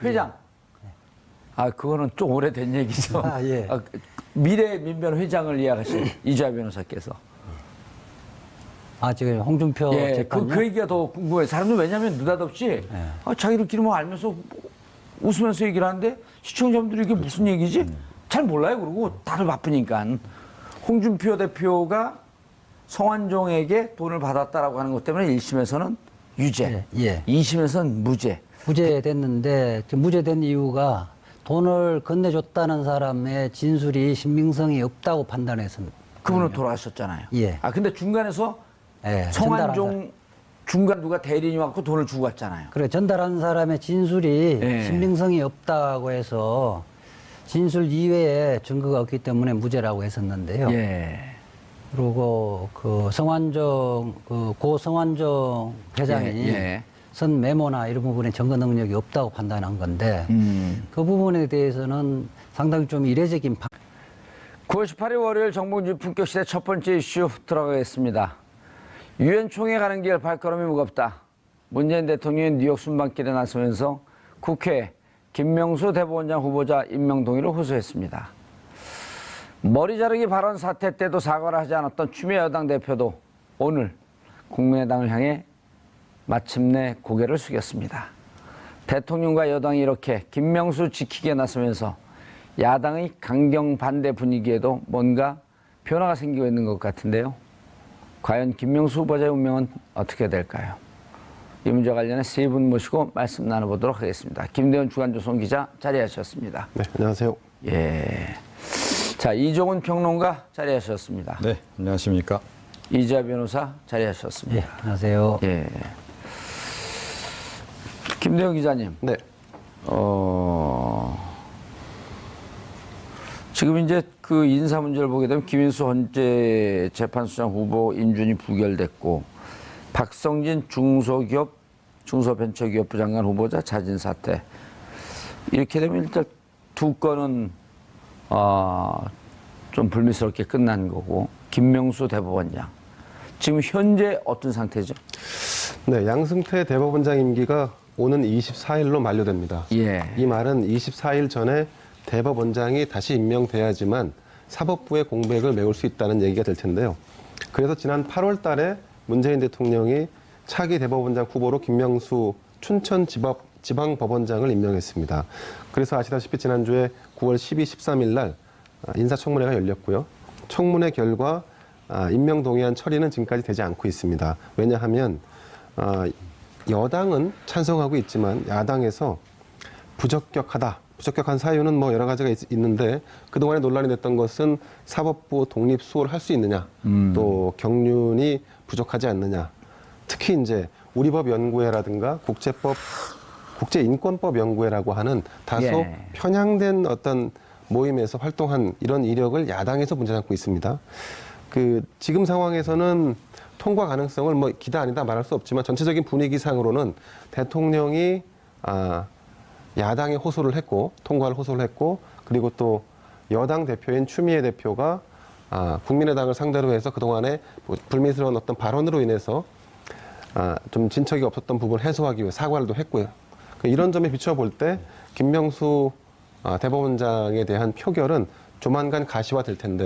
A: 회장. 그거는 좀 오래된 얘기죠.
D: 예.
A: 미래 민변 회장을 이야기하신 이주아 변호사께서.
D: 지금 홍준표
A: 예,
D: 재판요?
A: 그 얘기가 더 궁금해요. 사람들 왜냐하면 느닷없이 자기들끼리 뭐 알면서 웃으면서 얘기를 하는데 시청자분들이 이게 무슨 얘기지? 잘 몰라요. 그러고 다들 바쁘니까. 홍준표 대표가 성완종에게 돈을 받았다라고 하는 것 때문에 1심에서는 유죄,
D: 예.
A: 2심에서는 무죄.
D: 무죄됐는데 무죄된 이유가 돈을 건네줬다는 사람의 진술이 신빙성이 없다고 판단해서
A: 그분은 돌아가셨잖아요.
D: 예.
A: 근데 중간에서
D: 예,
A: 성완종 중간 누가 대리인이 왔고 돈을 주고 갔잖아요.
D: 그래 전달한 사람의 진술이
A: 예.
D: 신빙성이 없다고 해서 진술 이외에 증거가 없기 때문에 무죄라고 했었는데요.
A: 예.
D: 그리고 그 성완종 고 성완종 회장이
A: 예.
D: 선 메모나 이런 부분에 증거 능력이 없다고 판단한 건데 그 부분에 대해서는 상당히 좀 이례적인
A: 9월 18일 월요일 정봉주 품격시대 첫 번째 이슈 들어가겠습니다. 유엔 총회 가는 길 발걸음이 무겁다. 문재인 대통령이 뉴욕 순방길에 나서면서 국회 김명수 대법원장 후보자 임명 동의를 호소했습니다. 머리 자르기 발언 사태 때도 사과를 하지 않았던 추미애 여당 대표도 오늘 국민의당을 향해 마침내 고개를 숙였습니다. 대통령과 여당이 이렇게 김명수 지키기에 나서면서 야당의 강경 반대 분위기에도 뭔가 변화가 생기고 있는 것 같은데요. 과연 김명수 후보자의 운명은 어떻게 될까요? 이 문제와 관련해 세 분 모시고 말씀 나눠보도록 하겠습니다. 김대원 주간조선 기자 자리하셨습니다.
B: 네, 안녕하세요.
A: 예. 자, 이종훈 평론가 자리하셨습니다.
C: 네, 안녕하십니까.
A: 이주아 변호사 자리하셨습니다.
D: 예, 안녕하세요.
A: 예. 김대원 기자님.
B: 네.
A: 지금 이제 그 인사 문제를 보게 되면 김인수 헌재 재판소장 후보 인준이 부결됐고 박성진 중소벤처기업부 장관 후보자 자진 사퇴. 이렇게 되면 일단 두 건은 좀 불미스럽게 끝난 거고 김명수 대법원장. 지금 현재 어떤 상태죠?
B: 네, 양승태 대법원장 임기가 오는 24일로 만료됩니다.
A: 예.
B: 이 말은 24일 전에 대법원장이 다시 임명돼야지만 사법부의 공백을 메울 수 있다는 얘기가 될 텐데요. 그래서 지난 8월 달에 문재인 대통령이 차기 대법원장 후보로 김명수 춘천지방법원장을 임명했습니다. 그래서 아시다시피 지난주에 9월 12, 13일 날 인사청문회가 열렸고요. 청문회 결과 임명 동의안 처리는 지금까지 되지 않고 있습니다. 왜냐하면 여당은 찬성하고 있지만 야당에서 부적격한 사유는 뭐 여러 가지가 있는데 그동안에 논란이 됐던 것은 사법부 독립 수호를 할 수 있느냐, 또 경륜이 부족하지 않느냐. 특히 이제 우리법연구회라든가 국제인권법연구회라고 하는 다소
A: 예.
B: 편향된 어떤 모임에서 활동한 이런 이력을 야당에서 문제 삼고 있습니다. 지금 상황에서는 통과 가능성을 뭐 기다 아니다 말할 수 없지만 전체적인 분위기상으로는 대통령이 야당에 호소를 했고 통과를 호소를 했고 그리고 또 여당 대표인 추미애 대표가 국민의당을 상대로 해서 그동안에 불미스러운 어떤 발언으로 인해서 좀 진척이 없었던 부분을 해소하기 위해 사과를 또 했고요. 이런 점에 비춰볼 때 김명수 대법원장에 대한 표결은 조만간 가시화될 텐데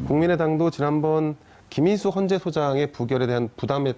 B: 국민의당도 지난번 김희수 헌재소장의 부결에 대한 부담에